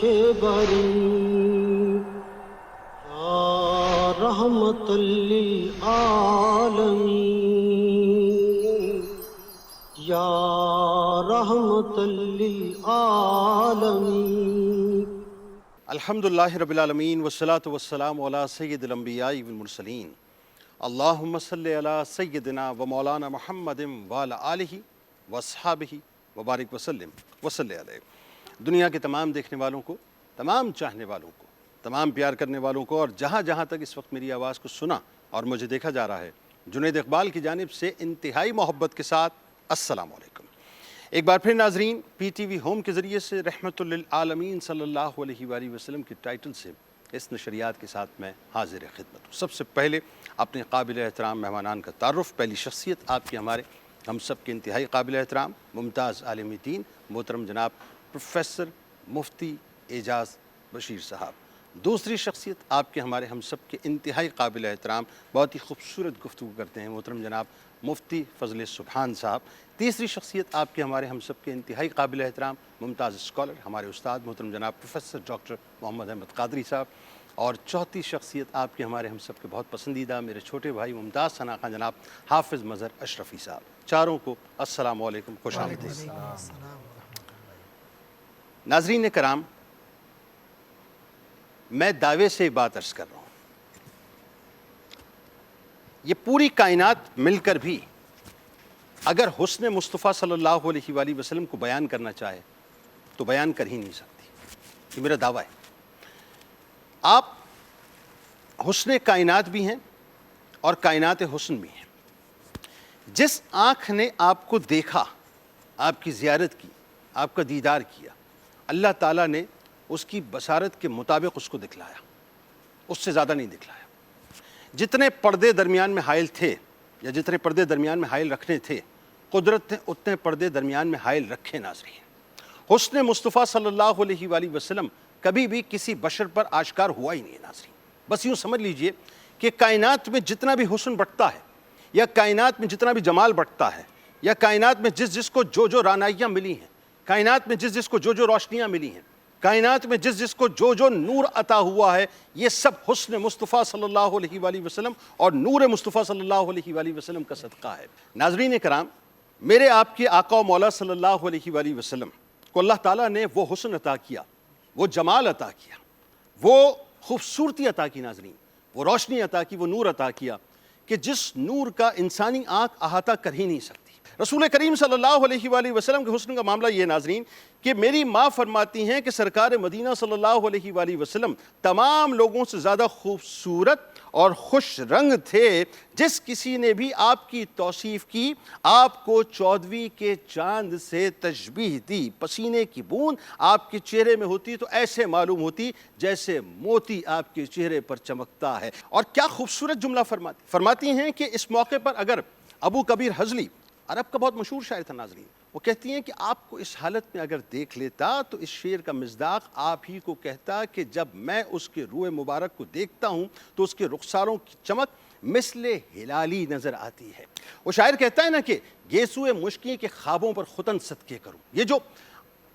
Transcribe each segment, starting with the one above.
بری یا رحمت للعالمین یا رحمت للعالمین۔ الحمدللہ رب العالمین والصلاة والسلام علی سید الانبیاء والمرسلین، اللہم صلی علی سیدنا و مولانا محمد وعلی آلہ واصحابہ وبارک وسلم وصلی علیہ۔ دنیا کے تمام دیکھنے والوں کو، تمام چاہنے والوں کو، تمام پیار کرنے والوں کو، اور جہاں جہاں تک اس وقت میری آواز کو سنا اور مجھے دیکھا جا رہا ہے، جنید اقبال کی جانب سے انتہائی محبت کے ساتھ السلام علیکم۔ ایک بار پھر ناظرین، پی ٹی وی ہوم کے ذریعے سے رحمت للعالمین صلی اللہ علیہ وآلہ وسلم کی ٹائٹل سے اس نشریات کے ساتھ میں حاضر خدمت ہوں۔ سب سے پہلے اپنے قابل احترام مہمانان کا تعارف، پہلی شخصیت آپ کے ہمارے ہم سب کے انتہائی قابل احترام ممتاز عالم دین محترم جناب پروفیسر مفتی اعجاز بشیر صاحب۔ دوسری شخصیت آپ کے ہمارے ہم سب کے انتہائی قابل احترام، بہت ہی خوبصورت گفتگو کرتے ہیں، محترم جناب مفتی فضل سبحان صاحب۔ تیسری شخصیت آپ کے ہمارے ہم سب کے انتہائی قابل احترام ممتاز اسکالر، ہمارے استاد محترم جناب پروفیسر ڈاکٹر محمد احمد قادری صاحب۔ اور چوتھی شخصیت آپ کے ہمارے ہم سب کے بہت پسندیدہ میرے چھوٹے بھائی ممتاز ثنا خان جناب حافظ مظہر اشرفی صاحب۔ چاروں کو السلام علیکم، خوش آمدید۔ ناظرین کرام، میں دعوے سے بات عرض کر رہا ہوں، یہ پوری کائنات مل کر بھی اگر حسن مصطفیٰ صلی اللہ علیہ وآلہ وسلم کو بیان کرنا چاہے تو بیان کر ہی نہیں سکتی، یہ میرا دعویٰ ہے۔ آپ حسن کائنات بھی ہیں اور کائنات حسن بھی ہیں۔ جس آنکھ نے آپ کو دیکھا، آپ کی زیارت کی، آپ کا دیدار کیا، اللہ تعالیٰ نے اس کی بصارت کے مطابق اس کو دکھلایا، اس سے زیادہ نہیں دکھلایا۔ جتنے پردے درمیان میں حائل تھے یا جتنے پردے درمیان میں حائل رکھنے تھے، قدرت نے اتنے پردے درمیان میں حائل رکھے ناظرین۔ حسن مصطفیٰ صلی اللہ علیہ وآلہ وسلم کبھی بھی کسی بشر پر آشکار ہوا ہی نہیں ہے ناظرین۔ بس یوں سمجھ لیجئے کہ کائنات میں جتنا بھی حسن بڑھتا ہے، یا کائنات میں جتنا بھی جمال بڑھتا ہے، یا کائنات میں جس جس کو جو جو رانائیاں ملی ہیں، کائنات میں جس جس کو جو جو روشنیاں ملی ہیں، کائنات میں جس جس کو جو جو نور عطا ہوا ہے، یہ سب حسن مصطفیٰ صلی اللہ علیہ وآلہ وسلم اور نور مصطفیٰ صلی اللہ علیہ وآلہ وسلم کا صدقہ ہے۔ ناظرین کرام، میرے آپ کے آقا و مولا صلی اللہ علیہ وآلہ وسلم کو اللہ تعالیٰ نے وہ حسن عطا کیا، وہ جمال عطا کیا، وہ خوبصورتی عطا کی ناظرین، وہ روشنی عطا کی، وہ نور عطا کیا کہ جس نور کا انسانی آنکھ احاطہ کر ہی نہیں سکتی۔ رسول کریم صلی اللہ علیہ وآلہ وسلم کے حسن کا معاملہ یہ ناظرین کہ میری ماں فرماتی ہیں کہ سرکار مدینہ صلی اللہ علیہ وآلہ وسلم تمام لوگوں سے زیادہ خوبصورت اور خوش رنگ تھے۔ جس کسی نے بھی آپ کی توصیف کی، آپ کو 14ویں کے چاند سے تشبیہ دی، پسینے کی بوند آپ کے چہرے میں ہوتی تو ایسے معلوم ہوتی جیسے موتی آپ کے چہرے پر چمکتا ہے۔ اور کیا خوبصورت جملہ فرماتی ہیں کہ اس موقع پر اگر ابو کبیر ہضلی، عرب کا بہت مشہور شاعر تھا ناظرین، وہ کہتی ہیں کہ آپ کو اس حالت میں اگر دیکھ لیتا تو اس شعر کا مصداق آپ ہی کو کہتا کہ جب میں اس کے روح مبارک کو دیکھتا ہوں تو اس کے رخساروں کی چمک مثل ہلالی نظر آتی ہے۔ وہ شاعر کہتا ہے نا کہ گیسوئے مشکی کے خوابوں پر ختن صدقے کروں۔ یہ جو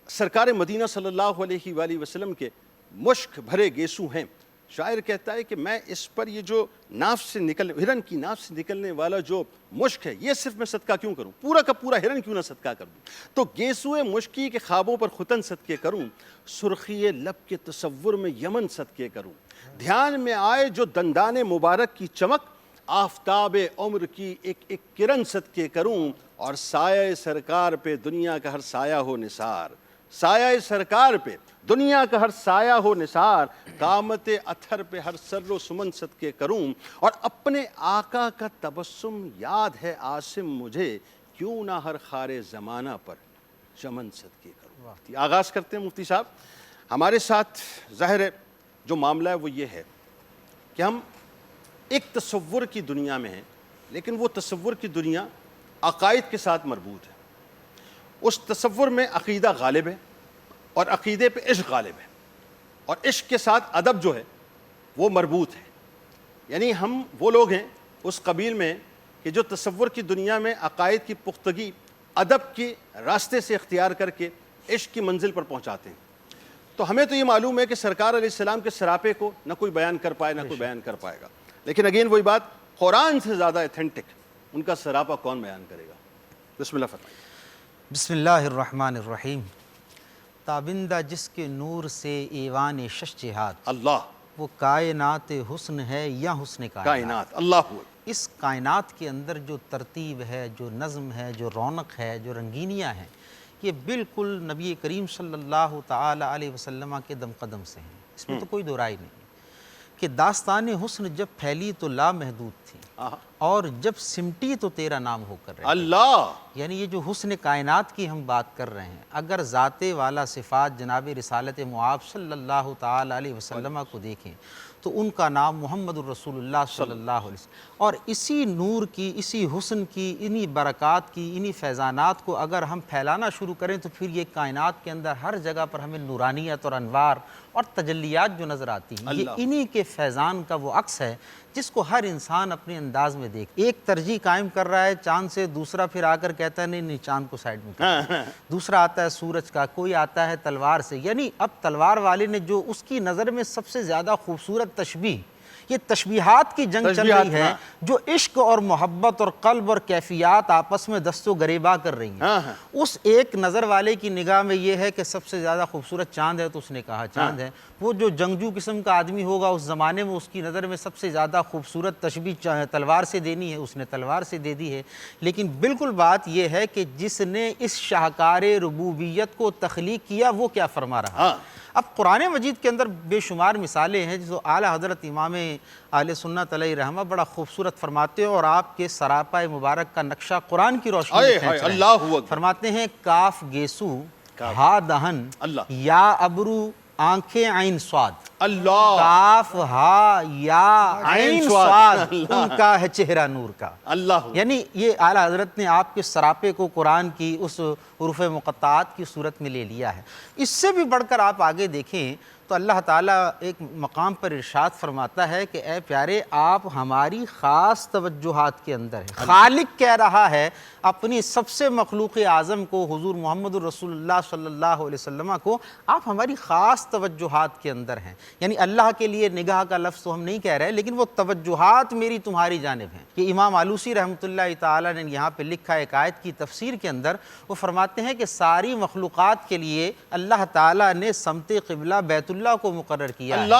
سرکار مدینہ صلی اللہ علیہ وآلہ وسلم کے مشک بھرے گیسو ہیں، شاعر کہتا ہے کہ میں اس پر یہ جو ہرن کی ناف سے نکلنے والا جو مشک ہے، یہ صرف میں صدقہ کیوں کروں، پورا کا پورا ہرن کیوں نہ صدقہ کر دوں۔ تو گیسوئے مشکی کے خوابوں پر ختن صدقے کروں، سرخی لب کے تصور میں یمن صدقے کروں، دھیان میں آئے جو دندان مبارک کی چمک، آفتاب عمر کی ایک ایک کرن صدقے کروں، اور سایہ سرکار پہ دنیا کا ہر سایہ ہو نثار، سایہ سرکار پہ دنیا کا ہر سایہ ہو نثار، قامت اطہر پہ ہر سر و سمن صدقے کروں، اور اپنے آقا کا تبسم یاد ہے عاصم مجھے، کیوں نہ ہر خار زمانہ پر چمن صدقے کروں۔ آغاز کرتے ہیں مفتی صاحب۔ ہمارے ساتھ ظاہر ہے جو معاملہ ہے وہ یہ ہے کہ ہم ایک تصور کی دنیا میں ہیں، لیکن وہ تصور کی دنیا عقائد کے ساتھ مربوط ہے۔ اس تصور میں عقیدہ غالب ہے اور عقیدے پہ عشق غالب ہے، اور عشق کے ساتھ ادب جو ہے وہ مربوط ہے۔ یعنی ہم وہ لوگ ہیں اس قبیل میں کہ جو تصور کی دنیا میں عقائد کی پختگی ادب کے راستے سے اختیار کر کے عشق کی منزل پر پہنچاتے ہیں۔ تو ہمیں تو یہ معلوم ہے کہ سرکار علیہ السلام کے سراپے کو نہ کوئی بیان کر پائے نہ کوئی بیان کر پائے گا، لیکن اگین وہی بات، قرآن سے زیادہ ایتھینٹک ان کا سراپا کون بیان کرے گا؟ بسم اللہ فرمائیے۔ بسم اللہ الرحمن الرحیم۔ تابندہ جس کے نور سے ایوان شش جہاد، اللہ، وہ کائنات حسن ہے یا حسن کائنات، اللہ ہوا۔ اس کائنات کے اندر جو ترتیب ہے، جو نظم ہے، جو رونق ہے، جو رنگینیاں ہیں، یہ بالکل نبی کریم صلی اللہ تعالی علیہ وسلم کے دم قدم سے ہیں، اس میں تو کوئی دو رائے نہیں کہ داستان حسن جب پھیلی تو لامحدود تھی اور جب سمٹی تو تیرا نام ہو کر رہے۔ اللہ، یعنی یہ جو حسن کائنات کی ہم بات کر رہے ہیں، اگر ذات والا صفات جناب رسالت معاب صلی اللہ تعالی علیہ وسلم کو دیکھیں تو ان کا نام محمد الرسول اللہ صلی اللہ علیہ وسلم، اور اسی نور کی، اسی حسن کی، انہی برکات کی، انہی فیضانات کو اگر ہم پھیلانا شروع کریں تو پھر یہ کائنات کے اندر ہر جگہ پر ہمیں نورانیت اور انوار اور تجلیات جو نظر آتی ہیں، یہ انہی کے فیضان کا وہ عکس ہے جس کو ہر انسان اپنے انداز میں دیکھ۔ ایک ترجیح قائم کر رہا ہے چاند سے، دوسرا پھر آ کر کہتا ہے نہیں چاند کو سائڈ میں کر، دوسرا آتا ہے سورج کا، کوئی آتا ہے تلوار سے۔ یعنی اب تلوار والے نے جو اس کی نظر میں سب سے زیادہ خوبصورت تشبیہ، یہ تشبیہات کی جنگ چل رہی ہے جو عشق اور محبت اور قلب اور کیفیات آپس میں دست و گریباں کر رہی ہیں۔ اس ایک نظر والے کی نگاہ میں یہ ہے کہ سب سے زیادہ خوبصورت چاند ہے تو اس نے کہا چاند ہے، وہ جو جنگجو قسم کا آدمی ہوگا اس زمانے میں اس کی نظر میں سب سے زیادہ خوبصورت تشبیہ تلوار سے دینی ہے، اس نے تلوار سے دے دی ہے۔ لیکن بالکل بات یہ ہے کہ جس نے اس شاہکار ربوبیت کو تخلیق کیا وہ کیا فرما رہا ہے۔ اب قرآن مجید کے اندر بے شمار مثالیں ہیں جو اعلیٰ حضرت امام اہل سنت علیہ رحمہ بڑا خوبصورت فرماتے ہیں، اور آپ کے سراپا مبارک کا نقشہ قرآن کی روشنی میں کھینچ رہے ہیں۔ فرماتے ہیں کاف گیسو ہا دہن یا ابرو آنکھیں عین سواد، اللہ، کاف ہا یا عین سواد، ان کا ہے چہرہ نور کا، اللہ۔ یعنی یہ اعلیٰ حضرت نے آپ کے سراپے کو قرآن کی اس حروف مقطعات کی صورت میں لے لیا ہے۔ اس سے بھی بڑھ کر آپ آگے دیکھیں تو اللہ تعالیٰ ایک مقام پر ارشاد فرماتا ہے کہ اے پیارے آپ ہماری خاص توجہات کے اندر ہیں۔ خالق کہہ رہا ہے اپنی سب سے مخلوق اعظم کو، حضور محمد الرسول اللہ صلی اللہ علیہ وسلم کو، آپ ہماری خاص توجہات کے اندر ہیں۔ یعنی اللہ کے لیے نگاہ کا لفظ تو ہم نہیں کہہ رہے، لیکن وہ توجہات میری تمہاری جانب ہیں۔ کہ امام آلوسی رحمۃ اللہ تعالیٰ نے یہاں پہ لکھا ایک آیت کی تفسیر کے اندر، وہ فرماتے ہیں کہ ساری مخلوقات کے لیے اللہ تعالیٰ نے سمت قبلہ بیت اللہ کو مقرر کیا ہے،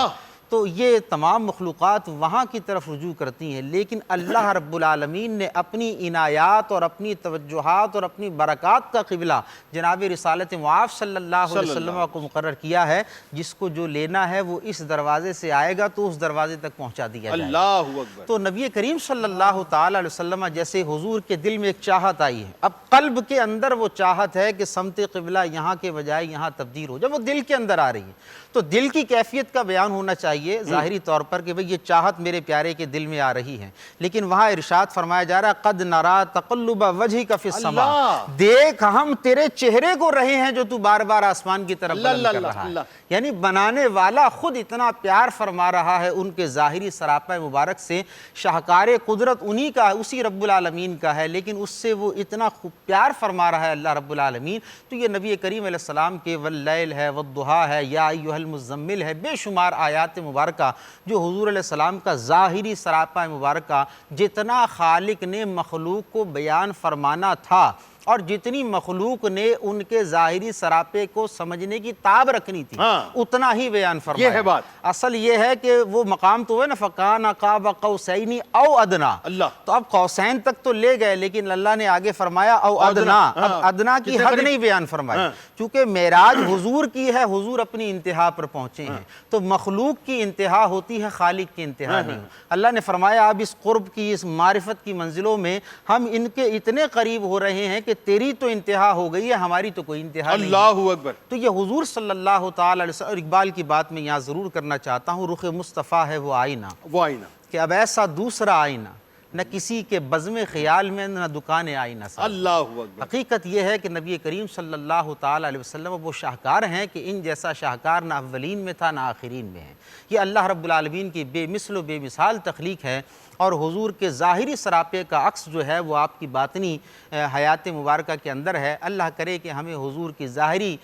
تو یہ تمام مخلوقات وہاں کی طرف رجوع کرتی ہیں، لیکن اللہ رب العالمین نے اپنی عنایات اور اپنی توجہات اور اپنی برکات کا قبلہ جناب رسالت معاب صلی اللہ علیہ وسلم کو مقرر کیا ہے۔ جس کو جو لینا ہے وہ اس دروازے سے آئے گا تو اس دروازے تک پہنچا دیا جائے گا۔ اللہ اکبر۔ تو نبی کریم صلی اللہ تعالی علیہ وسلم جیسے حضور کے دل میں ایک چاہت آئی ہے، اب قلب کے اندر وہ چاہت ہے کہ سمت قبلہ یہاں کے بجائے یہاں تبدیل ہو، جب وہ دل کے اندر آ رہی ہے تو دل کی کیفیت کا بیان ہونا چاہیے ظاہری طور پر کہ بھئی یہ چاہت میرے پیارے کے دل میں آ رہی ہے، لیکن وہاں ارشاد فرمایا جا رہا ہے قد نرا تقلب وجہک فی السماء، دیکھ ہم تیرے چہرے کو رہے ہیں جو تو بار بار آسمان کی طرف بلند کر رہا ہے۔ یعنی بنانے والا خود اتنا پیار فرما رہا ہے ان کے ظاہری سراپا مبارک سے، شاہکار قدرت انہی کا ہے، اسی رب العالمین کا ہے، لیکن اس سے وہ اتنا خوب پیار فرما رہا ہے اللہ رب العالمین۔ تو یہ نبی کریم علیہ السلام کے واللیل ہے، والضحیٰ ہے، یا ایھا المزمل ہے، بے شمار آیات مبارکہ جو حضور علیہ السلام کا ظاہری سراپا مبارکہ جتنا خالق نے مخلوق کو بیان فرمانا تھا اور جتنی مخلوق نے ان کے ظاہری سراپے کو سمجھنے کی تاب رکھنی تھی اتنا ہی بیان فرمایا۔ یہ ہے بات، اصل یہ ہے کہ وہ مقام تو ہے نا فَكَانَ قَابَ قَوْسَيْنِ أَوْ أَدْنَىٰ، تو اب قوسین تک تو لے گئے لیکن اللہ نے آگے فرمایا او ادنا، اب ادنا کی حد نہیں بیان فرمائی، چونکہ معراج حضور کی ہے، حضور اپنی انتہا پر پہنچے ہیں، تو مخلوق کی انتہا ہوتی ہے، خالق کی انتہا نہیں۔ اللہ نے فرمایا اب اس قرب کی، اس معرفت کی منزلوں میں ہم ان کے اتنے قریب ہو رہے ہیں کہ تیری تو انتہا ہو گئی ہے، ہماری تو کوئی انتہا نہیں۔ اللہ اکبر۔ تو یہ حضور صلی اللہ تعالی علیہ وسلم، اور اقبال کی بات میں یہاں ضرور کرنا چاہتا ہوں، رخ مصطفیٰ ہے وہ آئینہ، وہ آئینہ کہ اب ایسا دوسرا آئینہ نہ کسی کے بزم خیال میں نہ دکان آئینہ ساز۔ اللہ اکبر۔ حقیقت یہ ہے کہ نبی کریم صلی اللہ تعالیٰ علیہ وسلم وہ شاہکار ہیں کہ ان جیسا شاہکار نہ اولین میں تھا نہ آخرین میں ہے۔ یہ اللہ رب العالمین کی بے مثل و بے مثال تخلیق ہے، اور حضور کے ظاہری سراپے کا عکس جو ہے وہ آپ کی باطنی حیات مبارکہ کے اندر ہے۔ اللہ کرے کہ ہمیں حضور کی ظاہری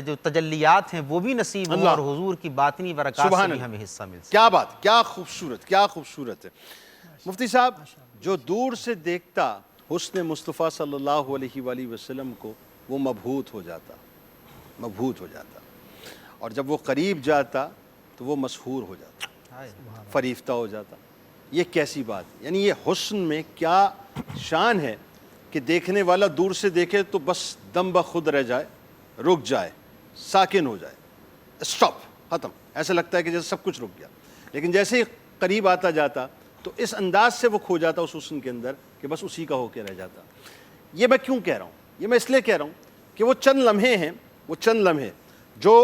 جو تجلیات ہیں وہ بھی نصیب ہوں، اور حضور کی باطنی برکات سے بھی ہمیں حصہ مل سکے۔ کیا بات، کیا خوبصورت، کیا خوبصورت ہے۔ مفتی صاحب، جو دور سے دیکھتا حسن مصطفیٰ صلی اللہ علیہ وآلہ وسلم کو وہ مبہوت ہو جاتا، مبہوت ہو جاتا، اور جب وہ قریب جاتا تو وہ مسحور ہو جاتا، فریفتہ ہو جاتا۔ یہ کیسی بات ہے؟ یعنی یہ حسن میں کیا شان ہے کہ دیکھنے والا دور سے دیکھے تو بس دم بخود رہ جائے، رک جائے، ساکن ہو جائے، اسٹاپ، ختم، ایسا لگتا ہے کہ جیسے سب کچھ رک گیا۔ لیکن جیسے ہی قریب آتا جاتا تو اس انداز سے وہ کھو جاتا اس حسن کے اندر کہ بس اسی کا ہو کے رہ جاتا۔ یہ میں کیوں کہہ رہا ہوں؟ یہ میں اس لیے کہہ رہا ہوں کہ وہ چند لمحے ہیں، وہ چند لمحے جو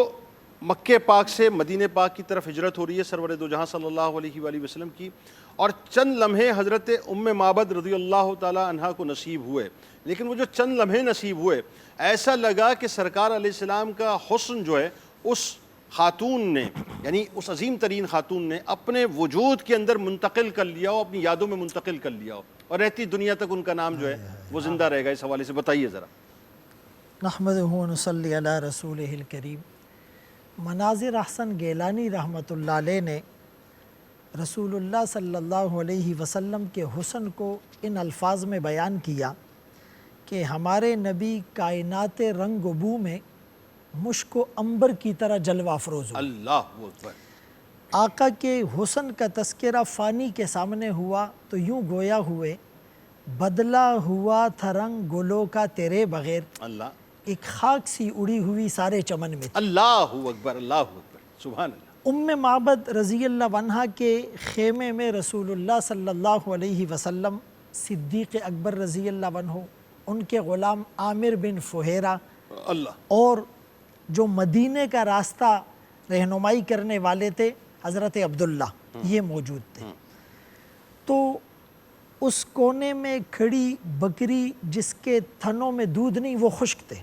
مکہ پاک سے مدینہ پاک کی طرف ہجرت ہو رہی ہے سرور دو جہاں صلی اللہ علیہ وآلہ وسلم کی، اور چند لمحے حضرت ام معبد رضی اللہ تعالی عنہا کو نصیب ہوئے۔ لیکن وہ جو چند لمحے نصیب ہوئے، ایسا لگا کہ سرکار علیہ السلام کا حسن جو ہے اس خاتون نے، یعنی اس عظیم ترین خاتون نے اپنے وجود کے اندر منتقل کر لیا ہو، اپنی یادوں میں منتقل کر لیا ہو، اور رہتی دنیا تک ان کا نام جو ہے وہ زندہ رہے گا۔ اس حوالے سے بتائیے ذرا۔ نحمدہ و نصلی علی رسولہ الکریم۔ مناظر احسن گیلانی رحمۃ اللہ علیہ نے رسول اللہ صلی اللہ علیہ وسلم کے حسن کو ان الفاظ میں بیان کیا کہ ہمارے نبی کائنات رنگ و بو میں مشک و عنبر کی طرح جلوہ افروز ہو۔ اللہ اکبر۔ آقا کے حسن کا تذکرہ فانی کے سامنے ہوا تو یوں گویا ہوئے، بدلا ہوا تھا رنگ گلوں کا تیرے بغیر، اللہ، ایک خاک سی اڑی ہوئی سارے چمن میں تھی۔ اللہ اکبر، اللہ اکبر، سبحان اللہ۔ ام معبد رضی اللہ عنہا کے خیمے میں رسول اللہ صلی اللہ علیہ وسلم، صدیق اکبر رضی اللہ عنہ، ان کے غلام عامر بن فہیرہ، اللہ، اور جو مدینہ کا راستہ رہنمائی کرنے والے تھے حضرت عبداللہ، یہ موجود تھے۔ تو اس کونے میں کھڑی بکری جس کے تھنوں میں دودھ نہیں، وہ خشک تھے،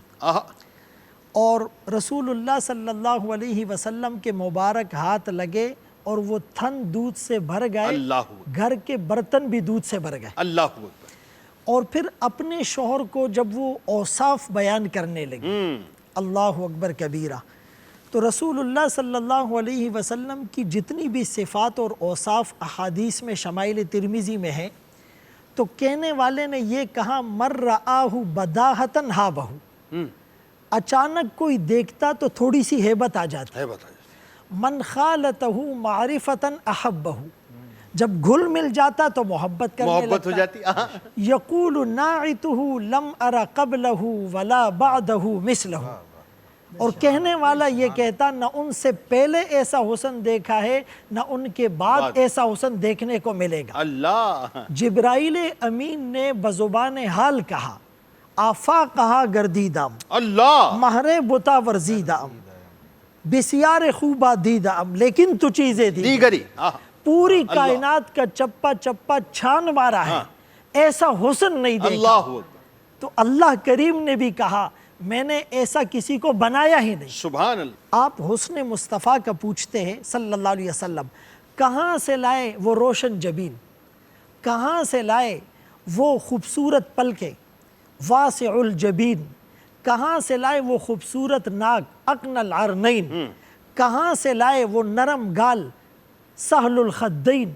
اور رسول اللہ صلی اللہ علیہ وسلم کے مبارک ہاتھ لگے اور وہ تھن دودھ سے بھر گئے، اللہ، گھر کے برتن بھی دودھ سے بھر گئے۔ اللہ اکبر۔ اور پھر اپنے شوہر کو جب وہ اوصاف بیان کرنے لگے، اللہ اکبر کبیرہ، تو رسول اللہ صلی اللہ علیہ وسلم کی جتنی بھی صفات اور اوصاف احادیث میں شمائل ترمذی میں ہیں، تو کہنے والے نے یہ کہا مر رآہ بداہتن ہابہ، اچانک کوئی دیکھتا تو تھوڑی سی ہیبت آ جاتی، ہے بتائیے۔ من خالتہ معرفتن احبہ، جب گھل مل جاتا تو محبت کرنے محبت ہو لگتا۔ جاتی۔ یقول ناعتہ لم ار قبلہ ولا بعدہ مثلہ، اور کہنے والا یہ کہتا نہ ان سے پہلے ایسا حسن دیکھا ہے نہ ان کے بعد ایسا حسن دیکھنے کو ملے گا۔ اللہ، جبرائیل امین نے بزبان حال کہا، آفاق کہا گردیدام، اللہ، مہر بتا ورزیدام، بسیار خوبہ دیدام، لیکن تو چیزیں دیگری، پوری کائنات کا چپا چپا چھان مارا ہے، ایسا حسن نہیں دیکھا۔ اللہ اکبر۔ تو اللہ کریم نے بھی کہا میں نے ایسا کسی کو بنایا ہی نہیں۔ سبحان اللہ۔ آپ حسن مصطفیٰ کا پوچھتے ہیں صلی اللہ علیہ وسلم، کہاں سے لائے وہ روشن جبین، کہاں سے لائے وہ خوبصورت پلکیں، واسع الجبین، کہاں سے لائے وہ خوبصورت ناک، اقن العرنین، کہاں سے لائے وہ نرم گال، سہل الخدین،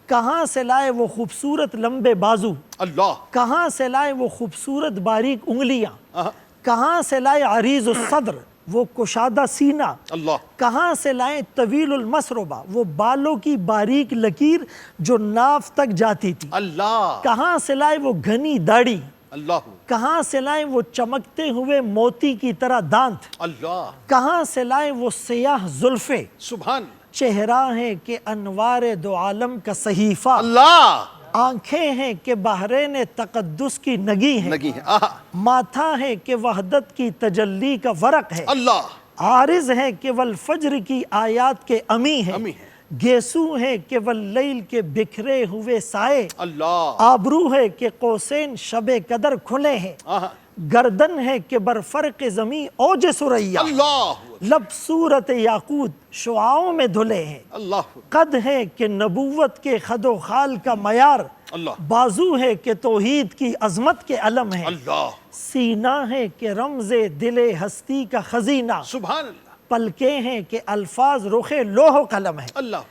کہاں سے لائے وہ خوبصورت لمبے بازو، اللہ، کہاں سے لائے وہ خوبصورت باریک انگلیاں، کہاں سے لائے عریض الصدر، وہ کشادہ سینہ، اللہ، کہاں سے لائے طویل المسربہ، وہ بالوں کی باریک لکیر جو ناف تک جاتی تھی، اللہ، کہاں سے لائے وہ گھنی داڑھی، اللہ، کہاں سے لائے وہ چمکتے ہوئے موتی کی طرح دانت، اللہ، کہاں سے لائے وہ سیاہ زلفیں، سبحان چہرہ ہے کہ انوار دو عالم کا صحیفہ، اللہ، آنکھیں ہیں کہ بحرین تقدس کی نگی ہیں، نگی ہے، ماتھا ہے کہ وحدت کی تجلی کا ورق ہے، اللہ، عارض ہے کہ والفجر کی آیات کے امی ہے، امی ہے، گیسو ہے کہ واللیل کے بکھرے ہوئے سائے، اللہ آبرو ہے کہ قوسین شب قدر کھلے ہیں، آہا گردن ہے کہ برفرق زمیں اوج سریا، اللہ لب صورت یاقوت شعاؤں میں دھلے ہیں، اللہ قد ہے کہ نبوت کے خد و خال کا معیار، اللہ بازو ہے کہ توحید کی عظمت کے علم ہے، اللہ سینہ ہے کہ رمز دل ہستی کا خزینہ، سبحان اللہ پلکیں ہیں کہ الفاظ رخ لوح و قلم ہے، اللہ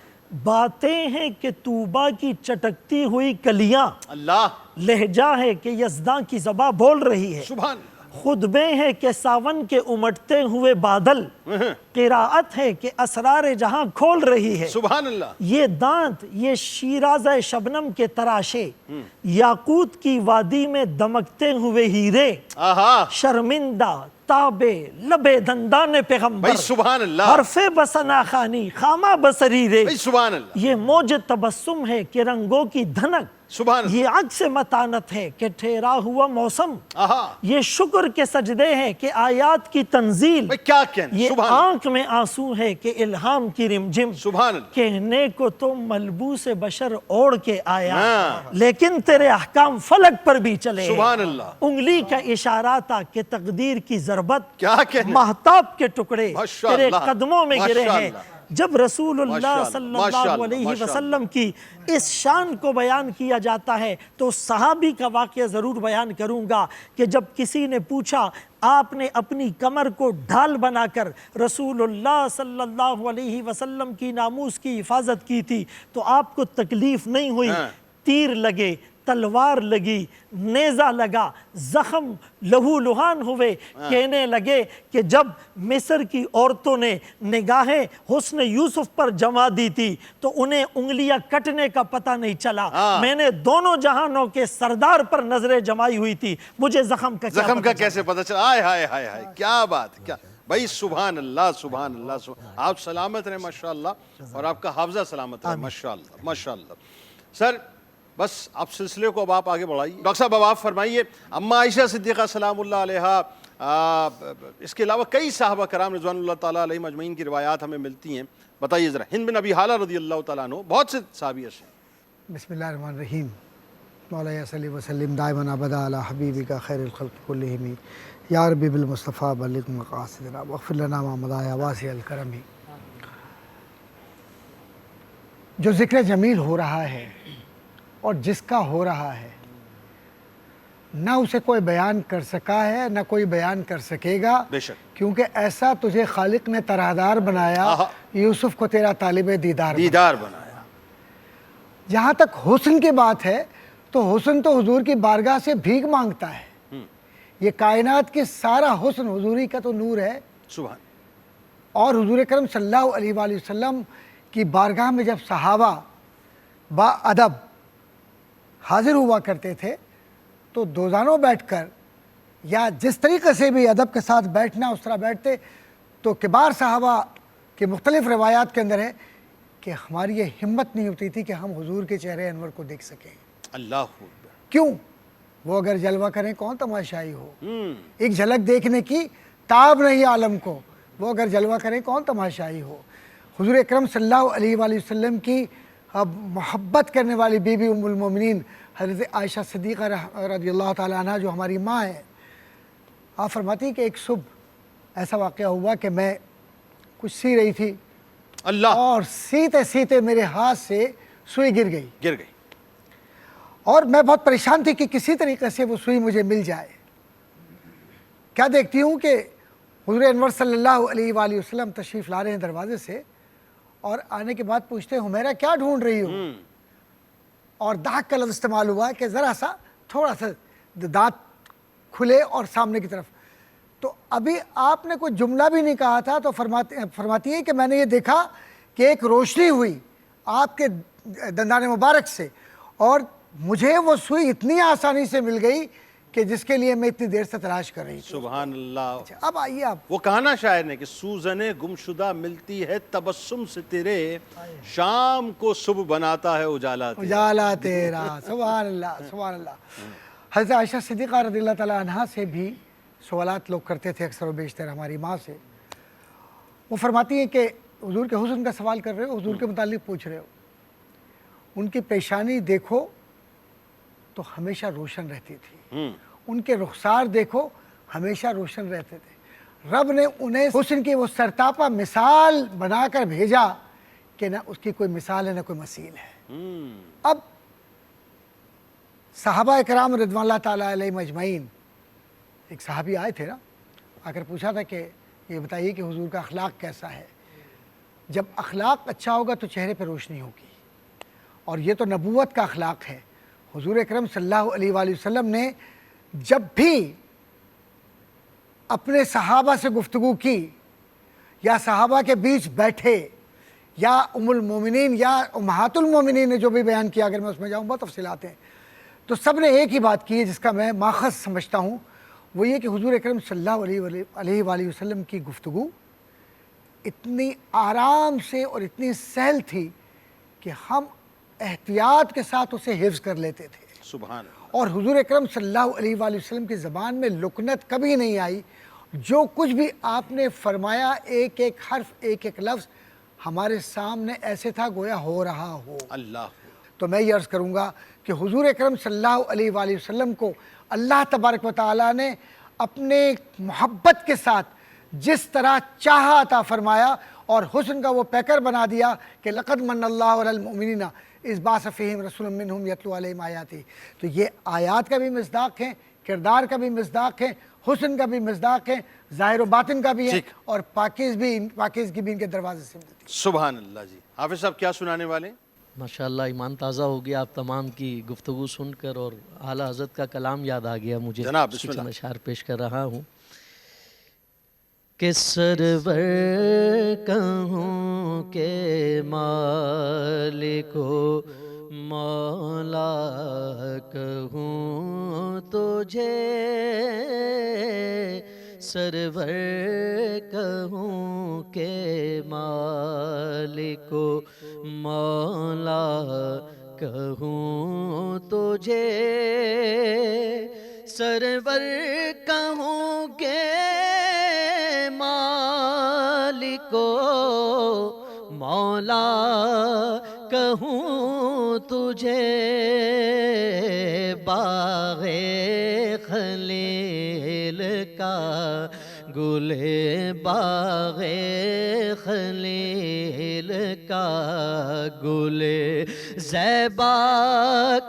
باتیں ہیں کہ طوبہ کی چٹکتی ہوئی کلیاں، اللہ لہجہ ہے کہ یزداں کی زباں بول رہی ہے، سبحان اللہ خطبے ہیں کہ ساون کے امٹتے ہوئے بادل، قراءت ہے کہ اسرار جہاں کھول رہی ہے، سبحان اللہ یہ دانت یہ شیرازہ شبنم کے تراشے، یاقوت کی وادی میں دمکتے ہوئے ہیرے، آہا شرمندہ تابے لبے دندان پیغمبر، بھائی سبحان اللہ حرف بسنا خانی خامہ بسریرے، بھائی سبحان اللہ یہ موج تبسم ہے کہ رنگوں کی دھنک، سبحان اللہ یہ عکس متانت ہے کہ ٹھہرا ہوا موسم، آہا یہ شکر کے سجدے ہیں کہ آیات کی تنزیل، بھائی کیا کہنا یہ سبحان اللہ آنکھ میں آنسو ہے کہ الہام کی رمجم، سبحان اللہ کہنے کو تو ملبوس بشر اوڑھ کے آیا، ہاں۔ لیکن تیرے احکام فلک پر بھی چلے، سبحان اللہ انگلی کا اشارہ تھا کہ تقدیر کی ضربت، کیا کہنا مہتاب کے ٹکڑے ماشاء تیرے اللہ، قدموں میں گرے ماشاء ہیں۔ اللہ۔ جب رسول ماشاء اللہ اللہ، صلی ماشاء اللہ اللہ، علیہ ماشاء وسلم کی اس شان کو بیان کیا جاتا ہے تو صحابی کا واقعہ ضرور بیان کروں گا کہ جب کسی نے پوچھا آپ نے اپنی کمر کو ڈھال بنا کر رسول اللہ صلی اللہ علیہ وسلم کی ناموس کی حفاظت کی تھی تو آپ کو تکلیف نہیں ہوئی؟ تیر لگے، تلوار لگی، نیزہ لگا، زخم لہو لہان ہوئے، کہنے لگے کہ جب مصر کی عورتوں نے نگاہیں حسن یوسف پر جما دی تھی تو انہیں انگلیاں کٹنے کا پتہ نہیں چلا، میں نے دونوں جہانوں کے سردار پر نظریں جمائی ہوئی تھی، مجھے زخم کا زخم کا کیسے پتہ چلا؟ آئے ہائے ہائے ہائے کیا بات کیا بھائی سبحان اللہ سبحان اللہ آپ سلامت رہیں ماشاءاللہ اور آپ کا حافظہ سلامت رہے ماشاءاللہ ماشاءاللہ۔ سر بس آپ سلسلے کو اب آپ آگے بڑھائیے، ڈاکٹر صاحب اب آپ فرمائیے اما عائشہ صدیقہ سلام اللہ علیہا، اس کے علاوہ کئی صحابہ کرام رضوان اللہ تعالیٰ علیہ مجمعین کی روایات ہمیں ملتی ہیں، بتائیے ذرا۔ ہند بن ابی حالہ رضی اللہ تعالیٰ عنہ، بہت سے صحابی ایسے ہیں۔ بسم اللہ الرحمن الرحیم، مولا صلی وسلم دائما ابدا علی حبیبک خیر الخلق کلہم، یا ربی بالمصطفیٰ بلغ مقاصدنا واغفر لنا ما مضی یا واسع الکرم۔ جو ذکر جمیل ہو رہا ہے اور جس کا ہو رہا ہے نہ اسے کوئی بیان کر سکا ہے نہ کوئی بیان کر سکے گا، بے شک، کیونکہ ایسا تجھے خالق نے طرحدار بنایا، یوسف کو تیرا طالب دیدار بنایا۔ جہاں تک حسن کی بات ہے تو حسن تو حضور کی بارگاہ سے بھیک مانگتا ہے، یہ کائنات کی سارا حسن حضوری کا تو نور ہے، سبحان اور حضور کرم صلی اللہ علیہ وآلہ وسلم کی بارگاہ میں جب صحابہ با ادب حاضر ہوا کرتے تھے تو دوزانوں بیٹھ کر یا جس طریقے سے بھی ادب کے ساتھ بیٹھنا اس طرح بیٹھتے، تو کبار صحابہ کے مختلف روایات کے اندر ہے کہ ہماری یہ ہمت نہیں ہوتی تھی کہ ہم حضور کے چہرے انور کو دیکھ سکیں۔ اللہ اکبر۔ کیوں؟ وہ اگر جلوہ کریں کون تماشائی ہو، ایک جھلک دیکھنے کی تاب نہیں عالم کو، وہ اگر جلوہ کریں کون تماشائی ہو۔ حضور اکرم صلی اللہ علیہ وآلہ وسلم کی محبت کرنے والی بی بی ام المومنین حضرت عائشہ صدیقہ رضی اللہ تعالیٰ عنہ جو ہماری ماں ہے، آپ فرماتی کہ ایک صبح ایسا واقعہ ہوا کہ میں کچھ سی رہی تھی اللہ اور سیتے سیتے میرے ہاتھ سے سوئی گر گئی، گر گئی، اور میں بہت پریشان تھی کہ کسی طریقے سے وہ سوئی مجھے مل جائے۔ کیا دیکھتی ہوں کہ حضور انور صلی اللہ علیہ وآلہ وسلم تشریف لا رہے ہیں دروازے سے، اور آنے کے بعد پوچھتے ہیں حمیرہ کیا ڈھونڈ رہی ہو؟ اور دھاک کا لفظ استعمال ہوا کہ ذرا سا تھوڑا سا دانت کھلے اور سامنے کی طرف، تو ابھی آپ نے کوئی جملہ بھی نہیں کہا تھا تو فرماتی ہے کہ میں نے یہ دیکھا کہ ایک روشنی ہوئی آپ کے دندان مبارک سے، اور مجھے وہ سوئی اتنی آسانی سے مل گئی کہ جس کے لیے میں اتنی دیر سے تلاش کر رہی تھی۔ سبحان اللہ۔ اب آئیے آپ، وہ کہا نا شاعر نے کہ سوزن گمشدہ ملتی ہے تبسم سے تیرے، شام کو صبح بناتا ہے اجالا تیرا۔ اجالا تیرا، سبحان اللہ سبحان اللہ۔ حضرت عائشہ صدیقہ رضی اللہ تعالیٰ عنہ سے بھی سوالات لوگ کرتے تھے اکثر و بیشتر ہماری ماں سے، وہ فرماتی ہیں کہ حضور کے حسن کا سوال کر رہے ہو، حضور کے متعلق پوچھ رہے ہو. ان کی پیشانی دیکھو تو ہمیشہ روشن رہتی تھی، ان کے رخسار دیکھو ہمیشہ روشن رہتے تھے. رب نے انہیں حسن کی وہ سرتاپا مثال بنا کر بھیجا کہ نہ اس کی کوئی مثال ہے نہ کوئی مثیل ہے. اب صحابہ اکرام رضوان اللہ تعالیٰ علیہم اجمعین، ایک صحابی آئے تھے نا، آ کر پوچھا تھا کہ یہ بتائیے کہ حضور کا اخلاق کیسا ہے. جب اخلاق اچھا ہوگا تو چہرے پہ روشنی ہوگی، اور یہ تو نبوت کا اخلاق ہے. حضور اکرم صلی اللہ علیہ وآلہ وسلم نے جب بھی اپنے صحابہ سے گفتگو کی، یا صحابہ کے بیچ بیٹھے، یا ام المومنین یا امہات المومنین نے جو بھی بیان کیا، اگر میں اس میں جاؤں بہت تفصیلات ہیں، تو سب نے ایک ہی بات کی ہے جس کا میں ماخذ سمجھتا ہوں، وہ یہ کہ حضور اکرم صلی اللہ علیہ وآلہ وسلم کی گفتگو اتنی آرام سے اور اتنی سہل تھی کہ ہم احتیاط کے ساتھ اسے حفظ کر لیتے تھے. سبحان اللہ. اور حضور اکرم صلی اللہ علیہ وآلہ وسلم کی زبان میں لکنت کبھی نہیں آئی. جو کچھ بھی آپ نے فرمایا، ایک ایک حرف، ایک ایک لفظ ہمارے سامنے ایسے تھا گویا ہو رہا ہو. اللہ. تو میں یہ عرض کروں گا کہ حضور اکرم صلی اللہ علیہ وآلہ وسلم کو اللہ تبارک و تعالیٰ نے اپنے محبت کے ساتھ جس طرح چاہا عطا فرمایا، اور حسن کا وہ پیکر بنا دیا کہ لقد من اللہ علی المؤمنین اذ بعث فیہم رسولا منہم یتلو علیہم آیاتہ. تو یہ آیات کا بھی مصداق ہے، کردار کا بھی مصداق ہے، حسن کا بھی مصداق ہے، ظاہر و باطن کا بھی ہے، اور پاکیزگی بھی ان کے دروازے سے ملتی ہے. سبحان اللہ. جی حافظ صاحب کیا سنانے والے ہیں؟ ماشاءاللہ ایمان تازہ ہو گیا آپ تمام کی گفتگو سن کر، اور اعلیٰ حضرت کا کلام یاد آ گیا مجھے. جناب بسم اس کی اللہ. چند اشعار پیش کر رہا ہوں کہ سرور کہوں کہ مالک و مولا کہوں تجھے، سرور کہوں کہ مالک و مولا کہوں تجھے، سرور کہوں کہ مالک و مولا کہوں تجھے، باغ خلیل کا گل، باغ خلیل کا گل زیبا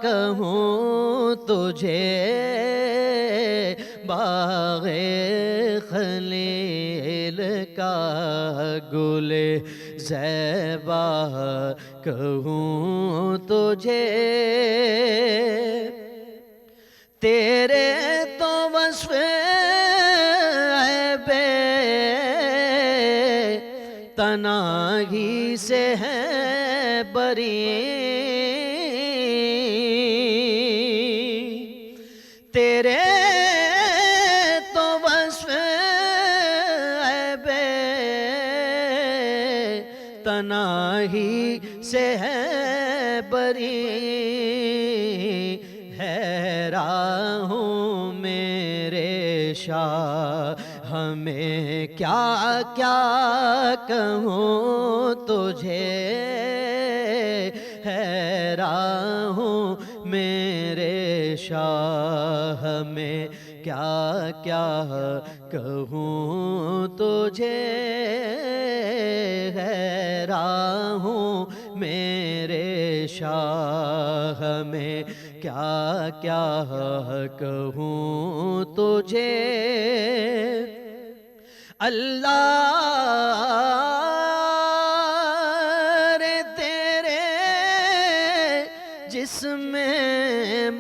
کہوں تجھے، باغ خلیل کا گل زیبا کہوں تجھے، تیرے تو وصف عیب تناہی سے ہے بری، تیرے تو وصف عیب تناہی سے ہے بری، حیران ہوں میرے شاہ ہمیں کیا کیا کہوں تجھے، حیران ہوں میرے شاہ ہمیں کیا کیا کہوں تجھے، حیران ہوں میرے شاہ میں کیا کیا کہوں تجھے. اللہ رے تیرے جسم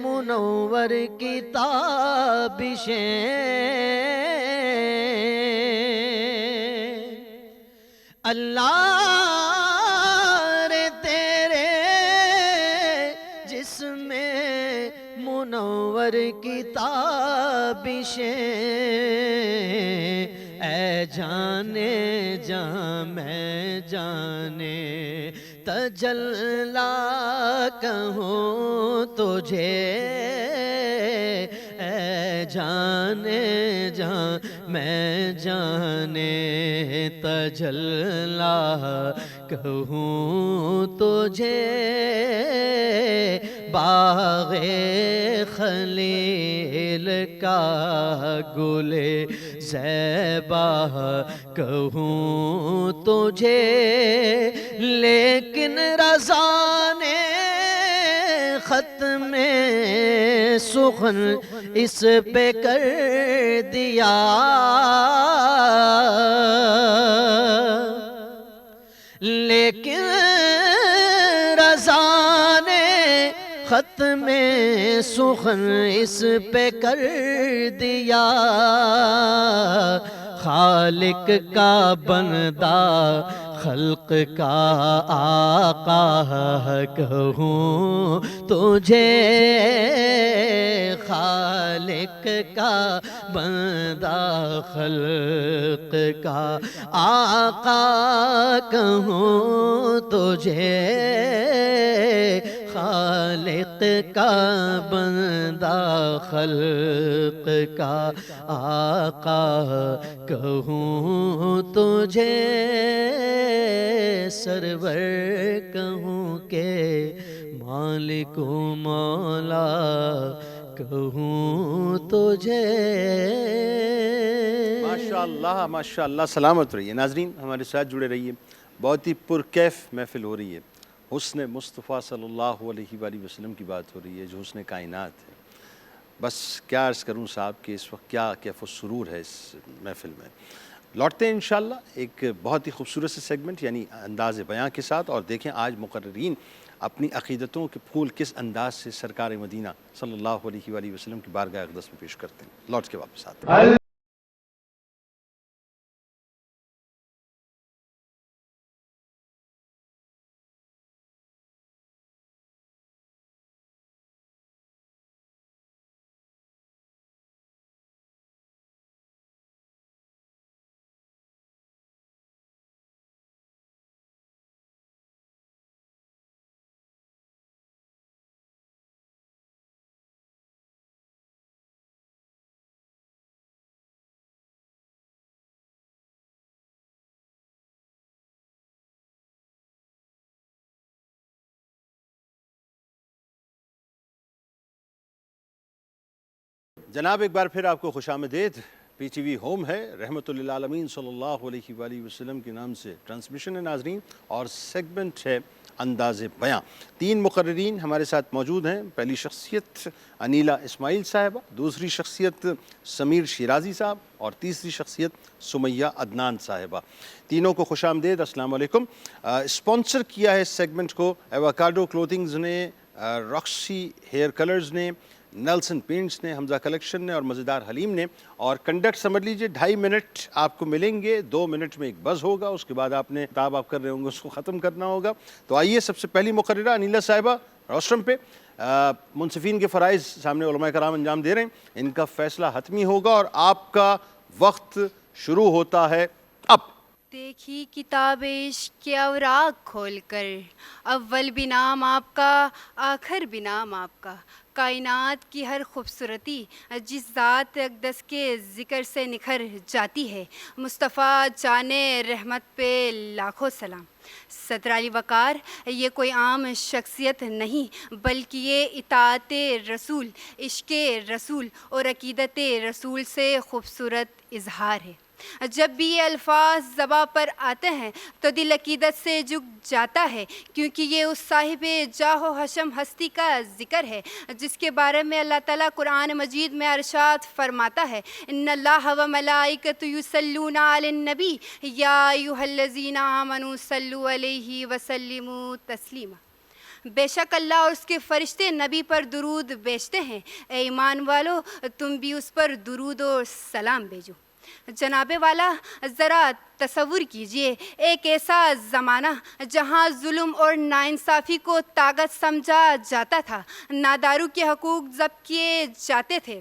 منور کی تابشیں، اللہ رے تیرے جسم منور کی تابشیں، اے جانے جان میں جانے تجلا کہوں تجھے، اے جانے جان میں جانے تجلا کہوں تجھے باغ خلیل کا گل زیبا کہوں تجھے، لیکن رضا نے ختم سخن اس پہ کر دیا، لیکن رضا نے ختم سخن اس پہ کر دیا، خالق کا بندہ خلق کا آقا کہوں تجھے، خالق کا بندہ خلق کا آقا کہوں تجھے، خالق کا بندہ خلق کا آقا کہوں تجھے، سرور کہوں کہ مالک و مولا کہوں تجھے۔ ماشاءاللہ ماشاءاللہ، سلامت رہیے ناظرین، ہمارے ساتھ جڑے رہیے، بہت ہی پرکیف محفل ہو رہی ہے، حسن مصطفیٰ صلی اللہ علیہ وآلہ وسلم کی بات ہو رہی ہے جو حسن کائنات ہے۔ بس کیا عرض کروں صاحب کہ اس وقت کیا کیف و سرور ہے اس محفل میں۔ لوٹتے ہیں انشاءاللہ ایک بہت ہی خوبصورت سے سیگمنٹ یعنی انداز بیاں کے ساتھ، اور دیکھیں آج مقررین اپنی عقیدتوں کے پھول کس انداز سے سرکار مدینہ صلی اللہ علیہ وآلہ وسلم کی بارگاہ اقدس میں پیش کرتے ہیں۔ لوٹ کے واپس آتے ہیں۔ جناب ایک بار پھر آپ کو خوش آمدید۔ پی ٹی وی ہوم ہے، رحمت للعالمین صلی اللہ علیہ وآلہ وسلم کے نام سے ٹرانسمیشن ہے ناظرین، اور سیگمنٹ ہے انداز بیاں۔ تین مقررین ہمارے ساتھ موجود ہیں، پہلی شخصیت انیلہ اسماعیل صاحبہ، دوسری شخصیت سمیر شیرازی صاحب، اور تیسری شخصیت سمیہ عدنان صاحبہ۔ تینوں کو خوش آمدید، السلام علیکم۔ اسپانسر کیا ہے اس سیگمنٹ کو ایووکاڈو کلوتھنگز نے، راکسی ہیئر کلرز نے، نیلسن پینٹس نے، حمزہ کلیکشن نے، اور مزیدار حلیم نے۔ اور کنڈکٹ سمجھ لیجئے 2.5 منٹ آپ کو ملیں گے، 2 منٹ میں ایک بز ہوگا، اس کے بعد آپ نے کتاب آپ کر رہے ہوں گے اس کو ختم کرنا ہوگا۔ تو آئیے سب سے پہلی مقررہ انیلہ صاحبہ روسٹرم پہ، منصفین کے فرائض سامنے علماء کرام انجام دے رہے ہیں، ان کا فیصلہ حتمی ہوگا اور آپ کا وقت شروع ہوتا ہے اب۔ دیکھی کتاب عشق کے اوراق کھول کر، اول بھی نام آپ کا آخر بھی نام آپ کا، کائنات کی ہر خوبصورتی جس ذات اقدس کے ذکر سے نکھر جاتی ہے، مصطفیٰ جان رحمت پہ لاکھوں سلام۔ صدر علی وقار یہ کوئی عام شخصیت نہیں، بلکہ یہ اطاعت رسول، عشق رسول اور عقیدت رسول سے خوبصورت اظہار ہے۔ جب بھی یہ الفاظ زباں پر آتے ہیں تو دل عقیدت سے جھک جاتا ہے، کیونکہ یہ اس صاحب جاہ و حشم ہستی کا ذکر ہے جس کے بارے میں اللہ تعالیٰ قرآن مجید میں ارشاد فرماتا ہے، ان اللہ و ملائکۃ یصلون علی النبی یا ایھا الذین آمنوا صلوا علیہ وسلموا تسلیما۔ بے شک اللہ اور اس کے فرشتے نبی پر درود بھیجتے ہیں، اے ایمان والو تم بھی اس پر درود و سلام بھیجو۔ جناب والا ذرا تصور کیجئے ایک ایسا زمانہ جہاں ظلم اور ناانصافی کو طاقت سمجھا جاتا تھا، نادارو کے حقوق ضبط کیے جاتے تھے،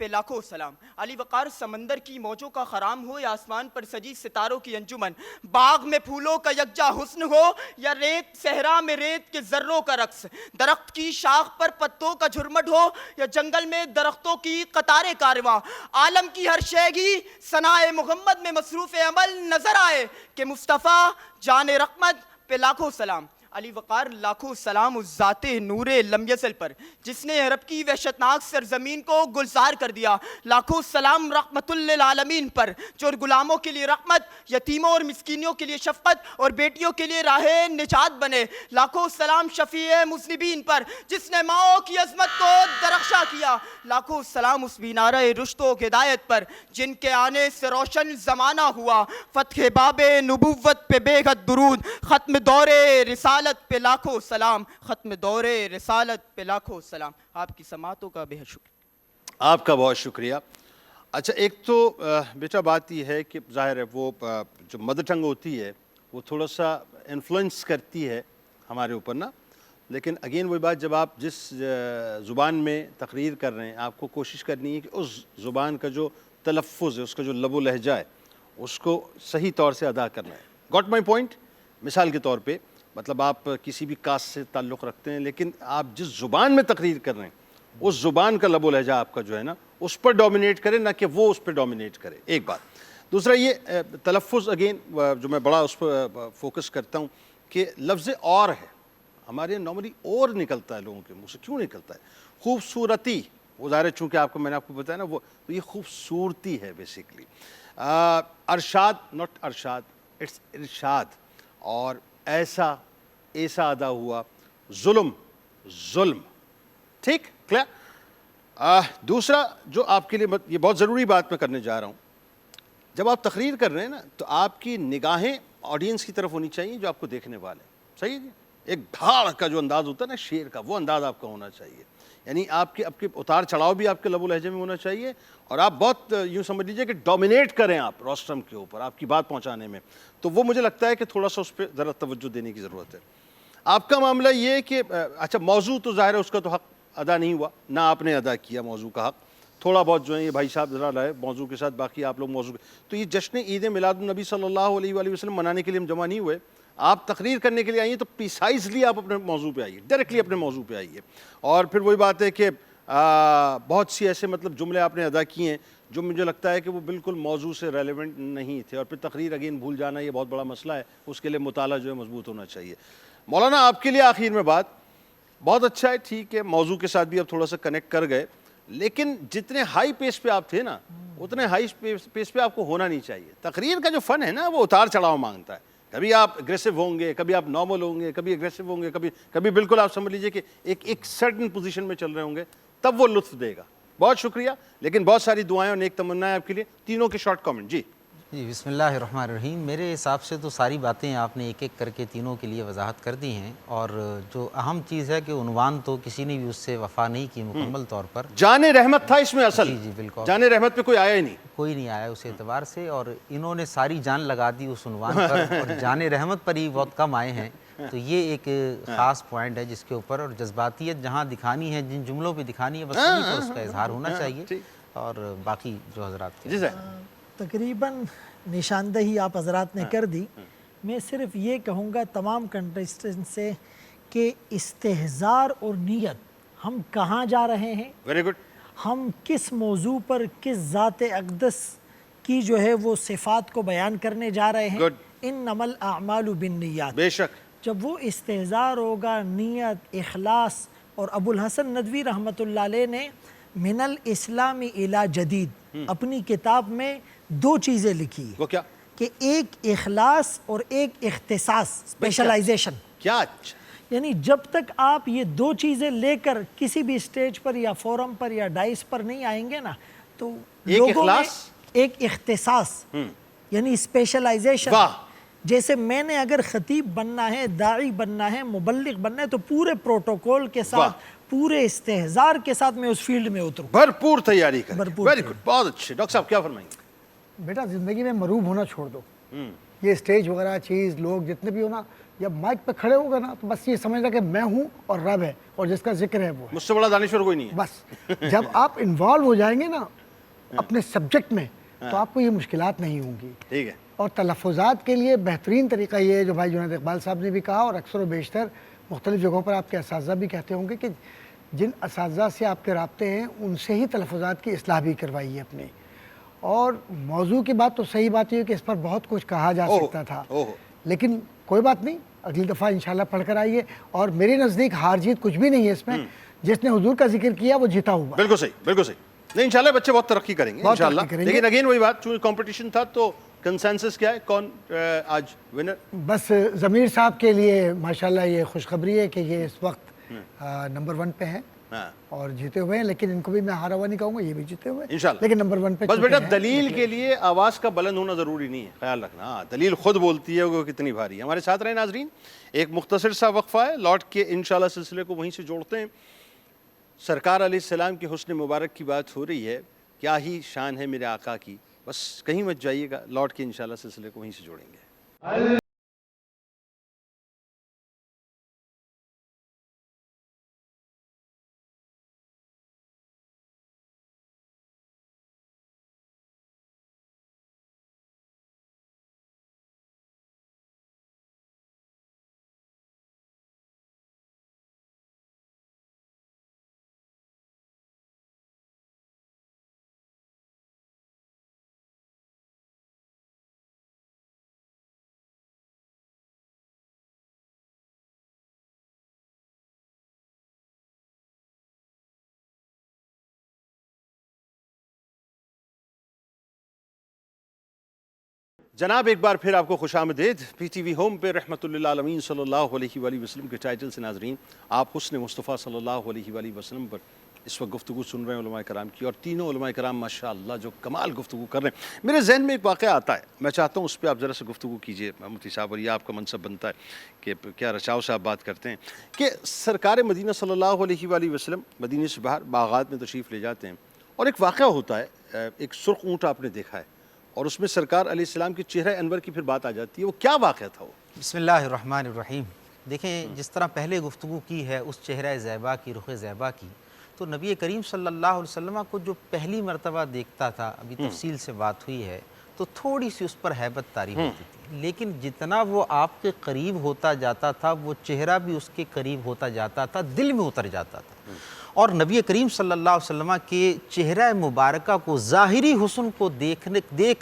پہ لاکھوں سلام. علی وقار سمندر کی موجوں کا خرام ہو یا آسمان پر سجی ستاروں کی انجمن, باغ میں پھولوں کا یکجا حسن ہو یا ریت صحرا میں ریت کے ذروں کا رقص, درخت کی شاخ پر پتوں کا جھرمٹ ہو یا جنگل میں درختوں کی قطار کارواں, عالم کی ہر شیگی ثنائے محمد میں مصروف عمل نظر آئے کہ مصطفیٰ جان رحمت پہ لاکھوں سلام. علی وقار لاکھوں سلام اس ذات نور لم یزل پر جس نے عرب کی وحشتناک سرزمین کو گلزار کر دیا. لاکھوں سلام رحمت للعالمین پر جو غلاموں کے لیے رحمت, یتیموں اور مسکینوں کے لیے شفقت اور بیٹیوں کے لیے راہ نجات بنے. لاکھوں سلام شفیع مذنبین پر جس نے ماؤں کی عظمت کو درخشاں کیا. لاکھوں سلام اس مینارہ رشد و ہدایت پر جن کے آنے سے روشن زمانہ ہوا. فتح باب نبوت پہ بے حد درود, ختم دور رسالت پہ لاکھوں سلام, ختم دور رسالت پہ لاکھوں سلام. آپ کی سماعتوں کا بے حد شکریہ. آپ کا بہت شکریہ. اچھا ایک تو بیٹا بات یہ ہے کہ ظاہر ہے وہ جو مدر ٹنگ ہوتی ہے وہ تھوڑا سا انفلوئنس کرتی ہے ہمارے اوپر نا, لیکن اگین وہی بات, جب آپ جس زبان میں تقریر کر رہے ہیں آپ کو کوشش کرنی ہے کہ اس زبان کا جو تلفظ ہے, اس کا جو لب و لہجہ ہے, اس کو صحیح طور سے ادا کرنا ہے. Got my point? مثال کے طور پہ مطلب آپ کسی بھی کاسٹ سے تعلق رکھتے ہیں, لیکن آپ جس زبان میں تقریر کر رہے ہیں اس زبان کا لب و لہجہ آپ کا جو ہے نا اس پر ڈومینیٹ کرے, نہ کہ وہ اس پہ ڈومینیٹ کرے. ایک بات. دوسرا یہ تلفظ اگین جو میں بڑا اس پر فوکس کرتا ہوں کہ لفظ اور ہے ہمارے نارملی اور نکلتا ہے لوگوں کے منہ سے. کیوں نکلتا ہے؟ خوبصورتی, وہ ظاہر ہے چونکہ آپ کو میں نے آپ کو بتایا نا وہ تو یہ خوبصورتی ہے بیسیکلی. ارشاد ناٹ ارشاد, اٹس ارشاد. اور ایسا ایسا ادا ہوا, ظلم ظلم. ٹھیک کلیئر؟ دوسرا جو آپ کے لیے یہ بہت ضروری بات میں کرنے جا رہا ہوں, جب آپ تقریر کر رہے ہیں نا تو آپ کی نگاہیں آڈینس کی طرف ہونی چاہیے جو آپ کو دیکھنے والے. صحیح ہے جی؟ ایک دھاڑ کا جو انداز ہوتا ہے نا شیر کا, وہ انداز آپ کا ہونا چاہیے. یعنی آپ کے اتار چڑھاؤ بھی آپ کے لب و لہجے میں ہونا چاہیے, اور آپ بہت یوں سمجھ لیجیے کہ ڈومینیٹ کریں آپ روسٹرم کے اوپر آپ کی بات پہنچانے میں. تو وہ مجھے لگتا ہے کہ تھوڑا سا اس پہ ذرا توجہ دینے کی ضرورت ہے. آپ کا معاملہ یہ ہے کہ اچھا موضوع تو ظاہر ہے اس کا تو حق ادا نہیں ہوا, نہ آپ نے ادا کیا موضوع کا حق. تھوڑا بہت جو ہے یہ بھائی صاحب ذرا لائے موضوع کے ساتھ, باقی آپ لوگ موضوع تو یہ جشن عید میلاد النبی صلی اللہ علیہ وآلہ وسلم منانے کے لیے ہم جمع نہیں ہوئے. آپ تقریر کرنے کے لیے آئیے تو پریسائزلی آپ اپنے موضوع پہ آئیے, ڈائریکٹلی اپنے موضوع پہ آئیے. اور پھر وہی بات ہے کہ بہت سی ایسے مطلب جملے آپ نے ادا کیے ہیں جو مجھے لگتا ہے کہ وہ بالکل موضوع سے ریلیونٹ نہیں تھے, اور پھر تقریر اگین بھول جانا یہ بہت بڑا مسئلہ ہے. اس کے لیے مطالعہ جو ہے مضبوط ہونا چاہیے. مولانا آپ کے لیے آخر میں بات, بہت اچھا ہے, ٹھیک ہے, موضوع کے ساتھ بھی آپ تھوڑا سا کنیکٹ کر گئے, لیکن جتنے ہائی پیس پہ آپ تھے نا اتنے ہائی پیس پہ آپ کو ہونا نہیں چاہیے. تقریر کا جو فن ہے نا وہ اتار چڑھاؤ مانگتا ہے. کبھی آپ اگریسو ہوں گے, کبھی آپ نارمل ہوں گے, کبھی اگریسو ہوں گے, کبھی بالکل آپ سمجھ لیجیے کہ ایک سرٹن پوزیشن میں چل رہے ہوں گے, تب وہ لطف دے گا. بہت شکریہ, لیکن بہت ساری دعائیں اور نیک تمنائیں آپ کے لیے. تینوں کے شارٹ کامنٹ. جی بسم اللہ الرحمن الرحیم. میرے حساب سے تو ساری باتیں آپ نے ایک ایک کر کے تینوں کے لیے وضاحت کر دی ہیں, اور جو اہم چیز ہے کہ عنوان تو کسی نے بھی اس سے وفا نہیں کی مکمل طور پر. جان رحمت تھا اس میں اصل. جی بالکل, جان رحمت پہ کوئی آیا ہی نہیں, کوئی نہیں آیا اس اعتبار سے, اور انہوں نے ساری جان لگا دی اس عنوان پر, اور جان رحمت پر ہی بہت کم آئے ہیں. تو یہ ایک خاص پوائنٹ ہے جس کے اوپر, اور جذباتیت جہاں دکھانی ہے, جن جملوں پہ دکھانی ہے, بس وہیں پر اس کا اظہار ہونا چاہیے. اور باقی جو حضرات جی سر تقریباً نشاندہی آپ حضرات نے کر دی. میں صرف یہ کہوں گا تمام کنٹیسٹنٹ سے کہ استحضار اور نیت ہم کہاں جا رہے ہیں, ویری گڈ, ہم کس موضوع پر کس ذات اقدس کی جو ہے وہ صفات کو بیان کرنے جا رہے ہیں. انما الاعمال بالنیات. بے شک. جب وہ استحضار ہوگا, نیت, اخلاص. اور ابو الحسن ندوی رحمۃ اللہ علیہ نے من الاسلام الی جدید اپنی کتاب میں دو چیزیں لکھی. وہ کیا؟ کہ ایک اخلاص اور ایک اختصاص, اسپیشلائزیشن. کیا اچھا, یعنی جب تک آپ یہ دو چیزیں لے کر کسی بھی اسٹیج پر یا فورم پر یا ڈائس پر نہیں آئیں گے نا, تو ایک اخلاص, ایک اختصاص یعنی اسپیشلائزیشن. جیسے میں نے اگر خطیب بننا ہے, داعی بننا ہے, مبلغ بننا ہے, تو پورے پروٹوکول کے ساتھ, پورے استحضار کے ساتھ میں اس فیلڈ میں اتروں, بھرپور تیاری کریں. ویری گڈ, بہت اچھے. ڈاکٹر صاحب کیا فرمائیں گے؟ بیٹا زندگی میں مروب ہونا چھوڑ دو. یہ اسٹیج وغیرہ چیز لوگ جتنے بھی ہو نا, جب مائک پہ کھڑے ہوگا نا تو بس یہ سمجھنا کہ میں ہوں اور رب ہے اور جس کا ذکر ہے وہ ہے. مجھ سے بڑا دانشور کوئی نہیں ہے. بس جب آپ انوالو ہو جائیں گے نا اپنے سبجیکٹ میں تو آپ کو یہ مشکلات نہیں ہوں گی. ٹھیک ہے. اور تلفظات کے لیے بہترین طریقہ یہ ہے جو بھائی جنید اقبال صاحب نے بھی کہا اور اکثر و بیشتر مختلف جگہوں پر آپ کے اساتذہ بھی کہتے ہوں گے کہ جن اساتذہ سے آپ کے رابطے ہیں ان سے ہی تلفظات کی اصلاح بھی کروائیے اپنے. اور موضوع کی بات تو صحیح بات یہ ہے کہ اس پر بہت کچھ کہا جا سکتا تھا لیکن کوئی بات نہیں, اگلی دفعہ انشاءاللہ پڑھ کر آئیے. اور میرے نزدیک ہار جیت کچھ بھی نہیں ہے اس میں, جس نے حضور کا ذکر کیا وہ جیتا ہوا. بالکل صحیح, بالکل صحیح. نہیں انشاءاللہ بچے بہت ترقی کریں گے انشاءاللہ. لیکن اگین وہی بات, چونکہ کمپٹیشن تھا تو کنسنسس کیا ہے, کون آج ونر؟ بس ضمیر صاحب کے لیے ماشاءاللہ یہ خوشخبری ہے کہ یہ اس وقت نمبر 1 پہ ہیں اور جیتے ہوئے ہیں. لیکن ان کو بھی میں ہارا ہوا نہیں کہوں گا, یہ بھی جیتے ہوئے ہیں انشاءاللہ. لیکن نمبر 1 پہ بس بیٹا دلیل کے لیے آواز کا بلند ہونا ضروری نہیں ہے, خیال رکھنا. دلیل خود بولتی ہے وہ کتنی بھاری ہے. ہمارے ساتھ رہے ناظرین, ایک مختصر سا وقفہ ہے, لوٹ کے انشاءاللہ سلسلے کو وہیں سے جوڑتے ہیں. سرکار علیہ السلام کے حسن مبارک کی بات ہو رہی ہے, کیا ہی شان ہے میرے آقا کی. بس کہیں مت جائیے گا, لوٹ کے انشاءاللہ سلسلے کو وہیں سے جوڑیں گے. جناب ایک بار پھر آپ کو خوش آمدید پی ٹی وی ہوم پہ. رحمت للعالمین صلی اللہ علیہ وآلہ وسلم کے ٹائٹل سے ناظرین آپ حسن مصطفیٰ صلی اللہ علیہ وآلہ وسلم پر اس وقت گفتگو سن رہے ہیں علماء کرام کی, اور تینوں علماء کرام ماشاءاللہ جو کمال گفتگو کر رہے ہیں. میرے ذہن میں ایک واقعہ آتا ہے, میں چاہتا ہوں اس پہ آپ ذرا سے گفتگو کیجئے مفتی صاحب, اور یہ آپ کا منصب بنتا ہے کہ کیا رچاؤ سے آپ بات کرتے ہیں کہ سرکار مدینہ صلی اللہ علیہ وآلہ وسلم مدینہ سے باہر باغات میں تشریف لے جاتے ہیں اور ایک واقعہ ہوتا ہے, ایک سرخ اونٹ آپ نے دیکھا ہے اور اس میں سرکار علیہ السلام کے چہرہ انور کی پھر بات آ جاتی ہے. وہ کیا واقعہ تھا وہ؟ بسم اللہ الرحمن الرحیم. دیکھیں جس طرح پہلے گفتگو کی ہے اس چہرہ زیبا کی, رخ زیبا کی, تو نبی کریم صلی اللہ علیہ وسلم کو جو پہلی مرتبہ دیکھتا تھا, ابھی تفصیل سے بات ہوئی ہے, تو تھوڑی سی اس پر ہیبت طاری ہوتی تھی. لیکن جتنا وہ آپ کے قریب ہوتا جاتا تھا وہ چہرہ بھی اس کے قریب ہوتا جاتا تھا, دل میں اتر جاتا تھا. اور نبی کریم صلی اللہ علیہ وسلم کے چہرہ مبارکہ کو, ظاہری حسن کو دیکھ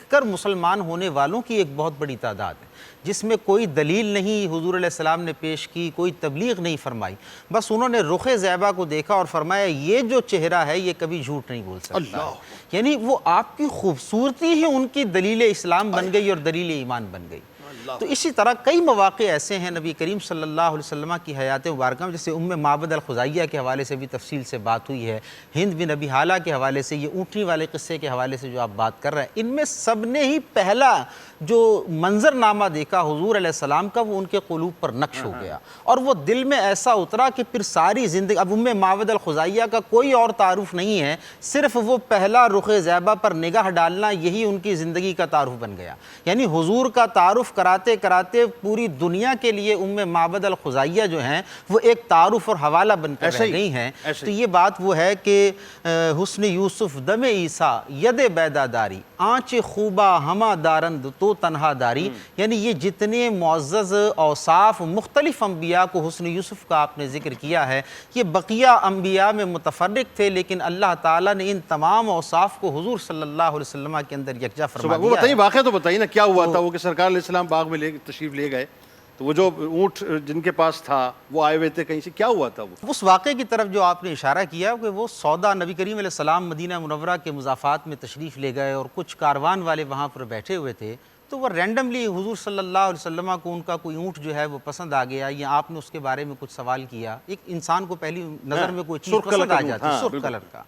کر مسلمان ہونے والوں کی ایک بہت بڑی تعداد ہے, جس میں کوئی دلیل نہیں حضور علیہ السلام نے پیش کی, کوئی تبلیغ نہیں فرمائی. بس انہوں نے رخ زیبا کو دیکھا اور فرمایا یہ جو چہرہ ہے یہ کبھی جھوٹ نہیں بول سکتا. یعنی وہ آپ کی خوبصورتی ہی ان کی دلیل اسلام بن گئی اور دلیل ایمان بن گئی. تو اسی طرح کئی مواقع ایسے ہیں نبی کریم صلی اللہ علیہ وسلم کی حیات مبارکہ میں, جیسے معبد الخزاعیہ کے حوالے سے بھی تفصیل سے بات ہوئی ہے, ہند بن ابی حالہ کے حوالے سے, یہ اونٹنی والے قصے کے حوالے سے جو آپ بات کر رہے ہیں, ان میں سب نے ہی پہلا جو منظر نامہ دیکھا حضور علیہ السلام کا وہ ان کے قلوب پر نقش ہو گیا اور وہ دل میں ایسا اترا کہ پھر ساری زندگی, اب معبد الخزاعیہ کا کوئی اور تعارف نہیں ہے, صرف وہ پہلا رخ زیبا پر نگاہ ڈالنا یہی ان کی زندگی کا تعارف بن گیا. یعنی حضور کا تعارف کراتے کراتے پوری دنیا کے لیے معبد الخزاعیہ جو ہیں وہ ایک تعارف اور حوالہ بن کر رہ گئی ہیں. تو یہ بات وہ ہے کہ حسن یوسف دم عیسیٰ ید بیدہ داری, آنچ خوبہ ہما دارند تو تنہا داری. یعنی یہ جتنے معزز اوصاف مختلف انبیاء کو حسن یوسف کا آپ نے ذکر کیا ہے, یہ بقیہ انبیاء میں متفرق تھے, لیکن اللہ تعالیٰ نے ان تمام اوصاف کو حضور صلی اللہ علیہ وسلم کے اندر یکجا فرما دیا. وہ بتائیے واقعہ تو بتائیے نا, کیا ہوا تھا وہ کہ سرکار علیہ السلام باغ میں تشریف لے گئے تو وہ جو اونٹ جن کے پاس تھا وہ آئے ہوئے تھے کہیں سے, کیا ہوا تھا وہ؟ اس واقعے کی طرف جو آپ نے اشارہ کیا کہ وہ سودا نبی کریم علیہ السلام مدینہ منورہ کے مضافات میں تشریف لے گئے اور کچھ کاروان والے وہاں پر بیٹھے ہوئے تھے, تو وہ رینڈملی حضور صلی اللہ علیہ وسلم کو ان کا کوئی اونٹ جو ہے وہ پسند آ گیا, یا آپ نے اس کے بارے میں کچھ سوال کیا. ایک انسان کو پہلی نظر میں کوئی چیز پسند آ جاتی ہے سرخ کلر کا.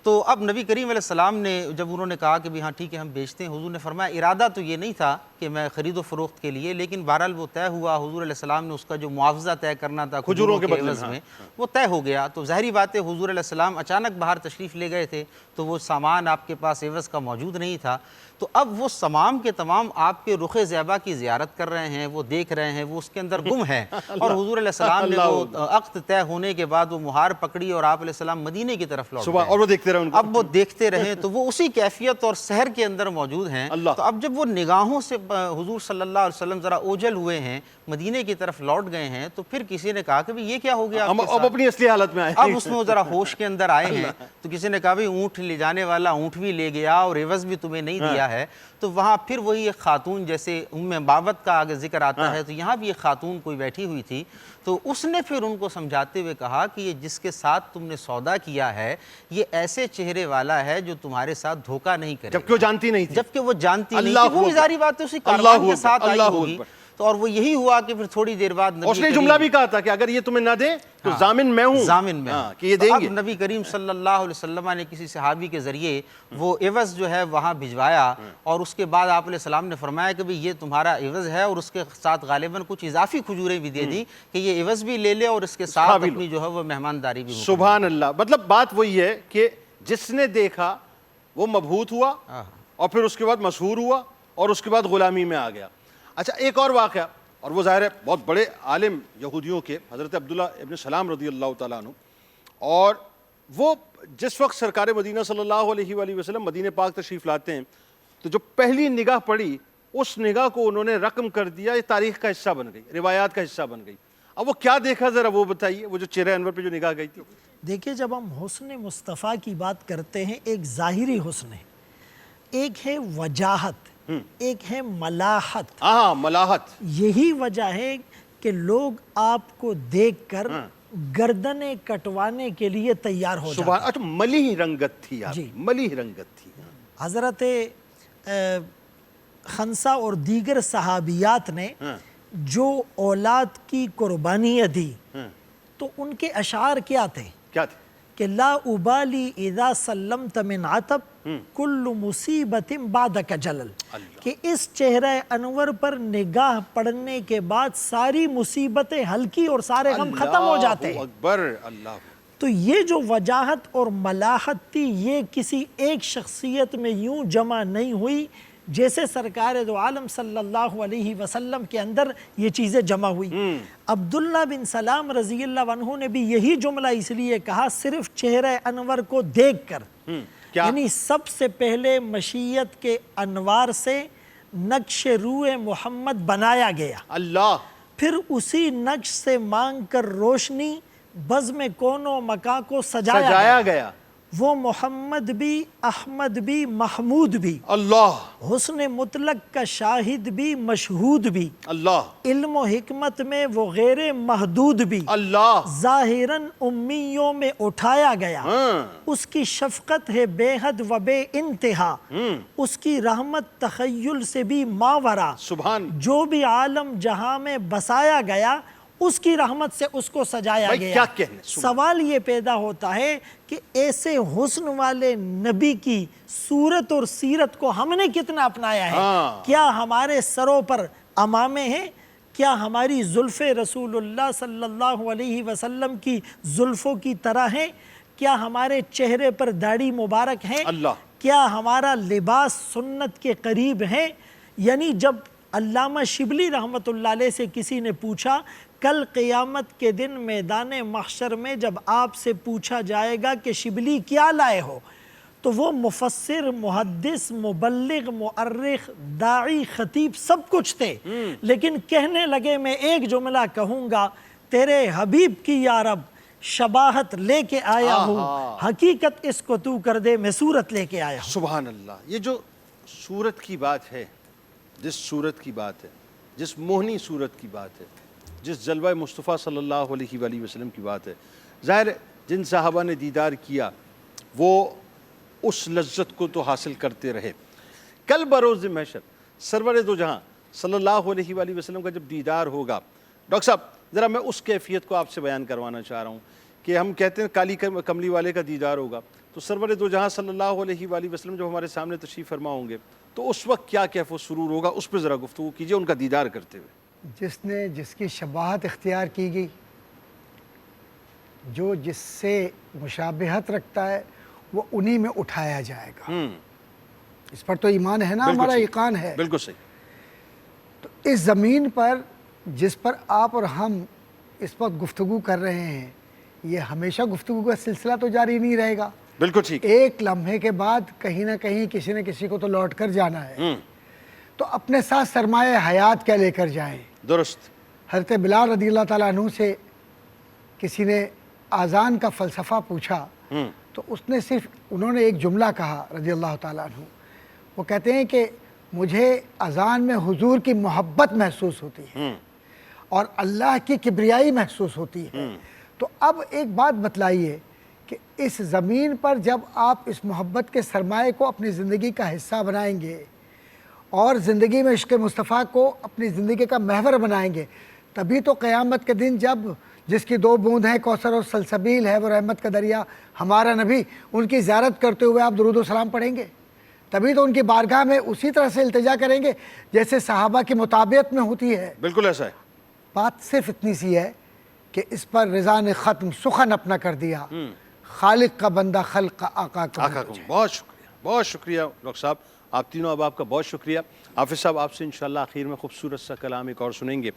تو اب نبی کریم علیہ السلام نے جب انہوں نے کہا کہ ہاں ٹھیک ہے ہم بیچتے ہیں, حضور نے فرمایا ارادہ تو یہ نہیں تھا کہ میں خرید و فروخت کے لیے، لیکن بہرحال وہ طے ہوا، حضور علیہ السلام نے اس کا جو معاوضہ طے کرنا تھا کھجوروں کے بدلے عوض میں وہ طے ہو گیا۔ تو ظاہری بات ہے حضور علیہ السلام اچانک باہر تشریف لے گئے تھے تو وہ سامان آپ کے پاس عوض کا موجود نہیں تھا، تو اب وہ تمام کے تمام آپ کے رخ زیبا کی زیارت کر رہے ہیں، وہ دیکھ رہے ہیں، وہ اس کے اندر گم ہے، اور حضور علیہ السلام نے وہ عقد طے ہونے کے بعد وہ مہار پکڑی اور آپ علیہ السلام مدینے کی طرف لوٹ گئے، اور وہ دیکھتے رہے ان کو۔ اب وہ دیکھتے رہے تو وہ اسی کیفیت اور سحر کے اندر موجود ہیں۔ تو اب جب وہ نگاہوں سے حضور صلی اللہ علیہ وسلم ذرا اوجھل ہوئے ہیں، مدینے کی طرف لوٹ گئے ہیں، تو پھر کسی نے کہا کہ یہ کیا ہو گیا، اب اپنی اصلی حالت میں آئے، اب اس میں وہ ذرا ہوش کے اندر آئے ہیں، تو کسی نے کہا اونٹ لے جانے والا اونٹ بھی لے گیا اور عوض بھی تمہیں نہیں دیا ہے۔ تو وہاں پھر وہی ایک خاتون، جیسے بابت کا آگے ذکر آتا ہے، تو یہاں بھی ایک خاتون کوئی بیٹھی ہوئی تھی، تو اس نے پھر ان کو سمجھاتے ہوئے کہا کہ یہ جس کے ساتھ تم نے سودا کیا ہے یہ ایسے چہرے والا ہے جو تمہارے ساتھ دھوکہ نہیں کرے، جبکہ وہ جانتی نہیں تھی، جبکہ وہ جانتی نہیں تھی، وہ ظاہری بات ہے اسی کاروان کے ساتھ آئی ہوگی۔ تو اور وہ یہی ہوا کہ پھر تھوڑی دیر بعد اس نے جملہ بھی کہا تھا کہ اگر یہ تمہیں نہ دیں تو ضامن میں ہوں، ضامن میں کہ یہ دیں گے۔ اب نبی کریم صلی اللہ علیہ وسلم نے کسی صحابی کے ذریعے وہ عوض جو ہے وہاں بھجوایا، اور اس کے بعد آپ علیہ السلام نے فرمایا کہ یہ تمہارا عوض ہے، اور اس کے ساتھ غالباً کچھ اضافی کھجوریں بھی دے دی کہ یہ عوض بھی لے لے اور اس کے ساتھ اپنی جو ہے وہ مہمانداری بھی۔ سبحان اللہ، مطلب بات وہی ہے کہ جس نے دیکھا وہ مبہوت ہوا، اور پھر اس کے بعد مسحور ہوا، اور اس کے بعد غلامی میں آ گیا۔ اچھا ایک اور واقعہ، اور وہ ظاہر ہے بہت بڑے عالم یہودیوں کے حضرت عبداللہ ابن سلام رضی اللہ تعالیٰ عنہ، اور وہ جس وقت سرکار مدینہ صلی اللہ علیہ وآلہ وسلم مدینہ پاک تشریف لاتے ہیں تو جو پہلی نگاہ پڑی اس نگاہ کو انہوں نے رقم کر دیا، یہ تاریخ کا حصہ بن گئی، روایات کا حصہ بن گئی۔ اب وہ کیا دیکھا ذرا وہ بتائیے، وہ جو چہرہ انور پہ جو نگاہ گئی تھی۔ دیکھیں جب ہم حسن مصطفیٰ کی بات کرتے ہیں، ایک ظاہری حسن ہے، ایک ہے وجاہت، ایک ہے ملاحت۔ ملاحت، یہی وجہ ہے کہ لوگ آپ کو دیکھ کر گردنیں کٹوانے کے لیے تیار ہو جاتے ہیں۔ اچھا ملیح رنگت تھی، ملیح رنگت تھی۔ حضرت خنسا اور دیگر صحابیات نے جو اولاد کی قربانیاں دی تو ان کے اشعار کیا تھے؟ کیا تھے؟ کہ لا ابالی اذا سلمت من عتب کل مصیبت بعدک جلل، کہ اس چہرہ انور پر نگاہ پڑنے کے بعد ساری مصیبتیں ہلکی اور سارے غم ختم ہو جاتے ہیں۔ اکبر، اللہ۔ تو یہ جو وجاہت اور ملاحت تھی یہ کسی ایک شخصیت میں یوں جمع نہیں ہوئی جیسے سرکار دو عالم صلی اللہ علیہ وسلم کے اندر یہ چیزیں جمع ہوئی۔ عبداللہ بن سلام رضی اللہ عنہ نے بھی یہی جملہ اس لیے کہا صرف چہرہ انور کو دیکھ کر، یعنی سب سے پہلے مشیت کے انوار سے نقش روح محمد بنایا گیا، اللہ، پھر اسی نقش سے مانگ کر روشنی بزم کون و مکان کو سجایا گیا، وہ محمد بھی، احمد بھی، محمود بھی، اللہ، حسن مطلق کا شاہد بھی، مشہود بھی، اللہ، علم و حکمت میں وہ غیر محدود بھی، اللہ، ظاہراً امیوں میں اٹھایا گیا، اس کی شفقت ہے بے حد و بے انتہا، اس کی رحمت تخیل سے بھی ماورا، سبحان، جو بھی عالم جہاں میں بسایا گیا اس کی رحمت سے اس کو سجایا گیا۔ کیا کہنے، سوال یہ پیدا ہوتا ہے کہ ایسے حسن والے نبی کی صورت اور سیرت کو ہم نے کتنا اپنایا ہے؟ کیا ہمارے سروں پر امامے ہیں؟ کیا ہماری زلف رسول اللہ صلی اللہ علیہ وسلم کی زلفوں کی طرح ہیں؟ کیا ہمارے چہرے پر داڑھی مبارک ہیں؟ کیا ہمارا لباس سنت کے قریب ہے؟ یعنی جب علامہ شبلی رحمۃ اللہ علیہ سے کسی نے پوچھا کل قیامت کے دن میدان محشر میں جب آپ سے پوچھا جائے گا کہ شبلی کیا لائے ہو، تو وہ مفسر، محدث، مبلغ، مؤرخ، داعی، خطیب سب کچھ تھے، لیکن کہنے لگے میں ایک جملہ کہوں گا، تیرے حبیب کی یا رب شباہت لے کے آیا ہوں، حقیقت اس کو تو کر دے میں صورت لے کے آیا ہوں۔ سبحان اللہ، یہ جو صورت کی بات ہے، جس صورت کی بات ہے، جس موہنی صورت کی بات ہے، جس جلوہ مصطفیٰ صلی اللہ علیہ وآلہ وسلم کی بات ہے، ظاہر جن صحابہ نے دیدار کیا وہ اس لذت کو تو حاصل کرتے رہے۔ کل بروز محشر سرور دو جہاں صلی اللہ علیہ وآلہ وسلم کا جب دیدار ہوگا، ڈاکٹر صاحب ذرا میں اس کیفیت کو آپ سے بیان کروانا چاہ رہا ہوں کہ ہم کہتے ہیں کالی کملی والے کا دیدار ہوگا، تو سرور دو جہاں صلی اللہ علیہ وآلہ وسلم جب ہمارے سامنے تشریف فرما ہوں گے تو اس وقت کیا کیف و سرور ہوگا، اس پہ ذرا گفتگو کیجئے ان کا دیدار کرتے ہوئے۔ جس نے جس کی شباہت اختیار کی گئی، جو جس سے مشابہت رکھتا ہے، وہ انہی میں اٹھایا جائے گا۔ اس پر تو ایمان ہے نا، ہمارا یقین ہے۔ بالکل صحیح۔ تو اس زمین پر جس پر آپ اور ہم اس وقت گفتگو کر رہے ہیں، یہ ہمیشہ گفتگو کا سلسلہ تو جاری نہیں رہے گا۔ بالکل ٹھیک۔ ایک لمحے کے بعد کہیں نہ کہیں کسی نہ کسی کو تو لوٹ کر جانا ہے، تو اپنے ساتھ سرمایہ حیات کیا لے کر جائیں۔ درست۔ حضرت بلال رضی اللہ تعالیٰ عنہ سے کسی نے آذان کا فلسفہ پوچھا تو انہوں نے ایک جملہ کہا رضی اللہ تعالیٰ عنہ، وہ کہتے ہیں کہ مجھے اذان میں حضور کی محبت محسوس ہوتی ہے اور اللہ کی کبریائی محسوس ہوتی ہے۔ تو اب ایک بات بتلائیے کہ اس زمین پر جب آپ اس محبت کے سرمایہ کو اپنی زندگی کا حصہ بنائیں گے اور زندگی میں عشق مصطفیٰ کو اپنی زندگی کا محور بنائیں گے، تبھی تو قیامت کے دن جب جس کی 2 بوند ہیں کوثر اور سلسبیل ہے وہ رحمت کا دریا ہمارا نبی، ان کی زیارت کرتے ہوئے آپ درود و سلام پڑھیں گے، تبھی تو ان کی بارگاہ میں اسی طرح سے التجا کریں گے جیسے صحابہ کی مطابعت میں ہوتی ہے۔ بالکل ایسا ہے۔ بات صرف اتنی سی ہے کہ اس پر رضا نے ختم سخن اپنا کر دیا، خالق کا بندہ خلق کا آقا کا۔ بہت شکریہ، بہت شکریہ ڈاکٹر صاحب، آپ تینوں اب آپ کا بہت شکریہ۔ حافظ صاحب آپ سے انشاءاللہ آخر میں خوبصورت سا کلام ایک اور سنیں گے۔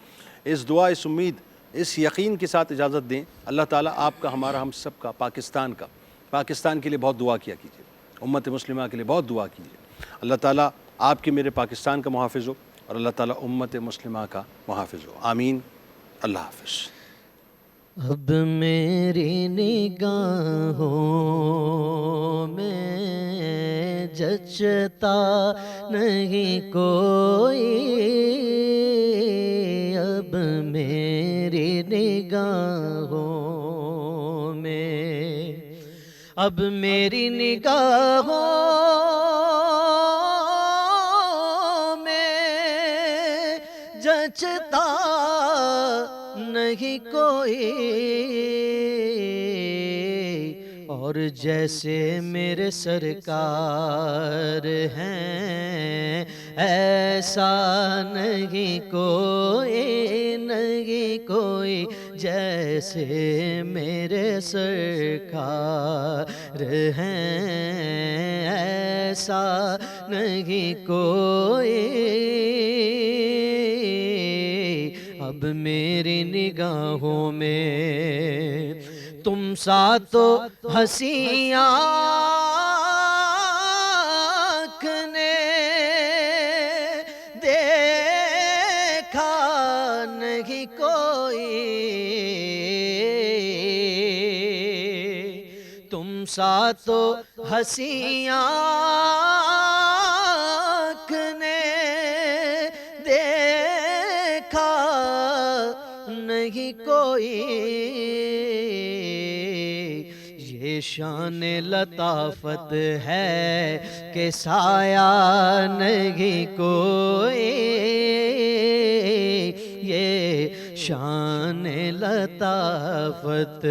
اس دعا، اس امید، اس یقین کے ساتھ اجازت دیں، اللہ تعالیٰ آپ کا، ہمارا، ہم سب کا، پاکستان کے لیے بہت دعا کیا کیجیے، امت مسلمہ کے لیے بہت دعا کیجیے۔ اللہ تعالیٰ آپ کے میرے پاکستان کا محافظ ہو اور اللہ تعالیٰ امت مسلمہ کا محافظ ہو، آمین۔ اللہ حافظ۔ اب میری نگاہوں میں جچتا نہیں کوئی، اب میری نگاہوں میں، اب میری نگاہوں میں جچتا نہیں کوئی، اور جیسے میرے سرکار ہیں ایسا نہیں کوئی، نہیں کوئی جیسے میرے سرکار ہیں ایسا نہیں کوئی، اب میری نگاہوں میں تم سا تو حسین آنکھ نے دیکھا نہیں کوئی، تم سا تو حسین آنکھ نے دیکھا نہیں کوئی، یہ شان لطافت ہے کہ سایہ نہیں کوئی، یہ شان لطافت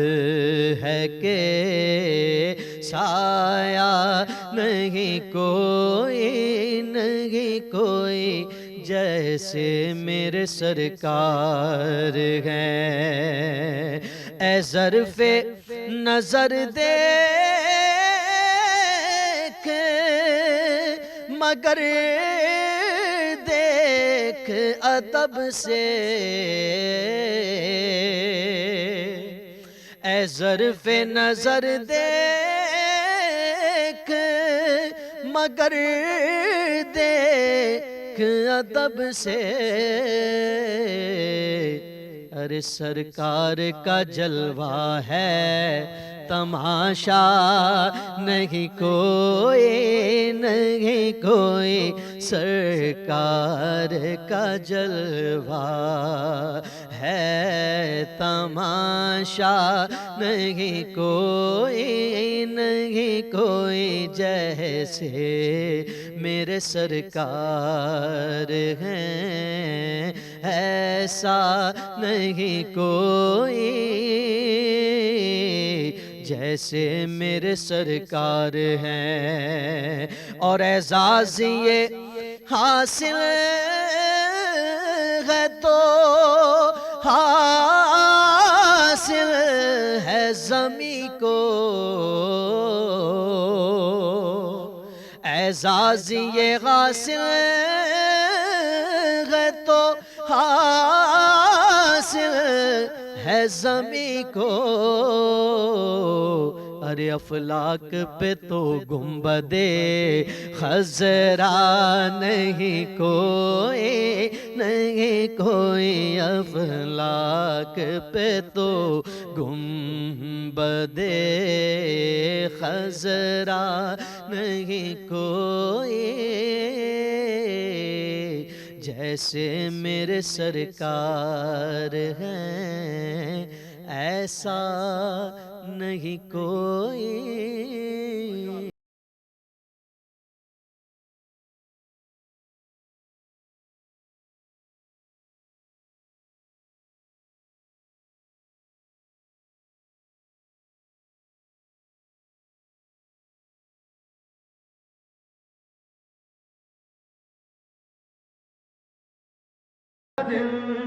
ہے کہ سایہ نہیں کوئی، نہیں کوئی جیسے میرے سرکار ہیں، اے ظرف نظر دیکھ مگر دیکھ ادب سے، اے ظرف نظر دیکھ مگر دیکھ ادب سے، ارے سرکار کا جلوہ ہے تماشا نہیں کوئی، نہیں کوئی سرکار کا جلوہ ہے تماشا نہیں کوئی، نہیں کوئی جیسے میرے سرکار ہیں ایسا نہیں کوئی، جیسے میرے سرکار ہیں، اور اعزاز یہ حاصل ہے تو حاصل ہے زمیں کو، اعزاز یہ حاصل ہے تو حاصل ہے زمیں کو، ارے افلاک پہ تو گنبد خضرا نہیں کوئی، نہیں کوئی، افلاک پہ تو گنبد خضرا نہیں کوئی، جیسے میرے سرکار ہیں ایسا نہیں کوئی۔ دل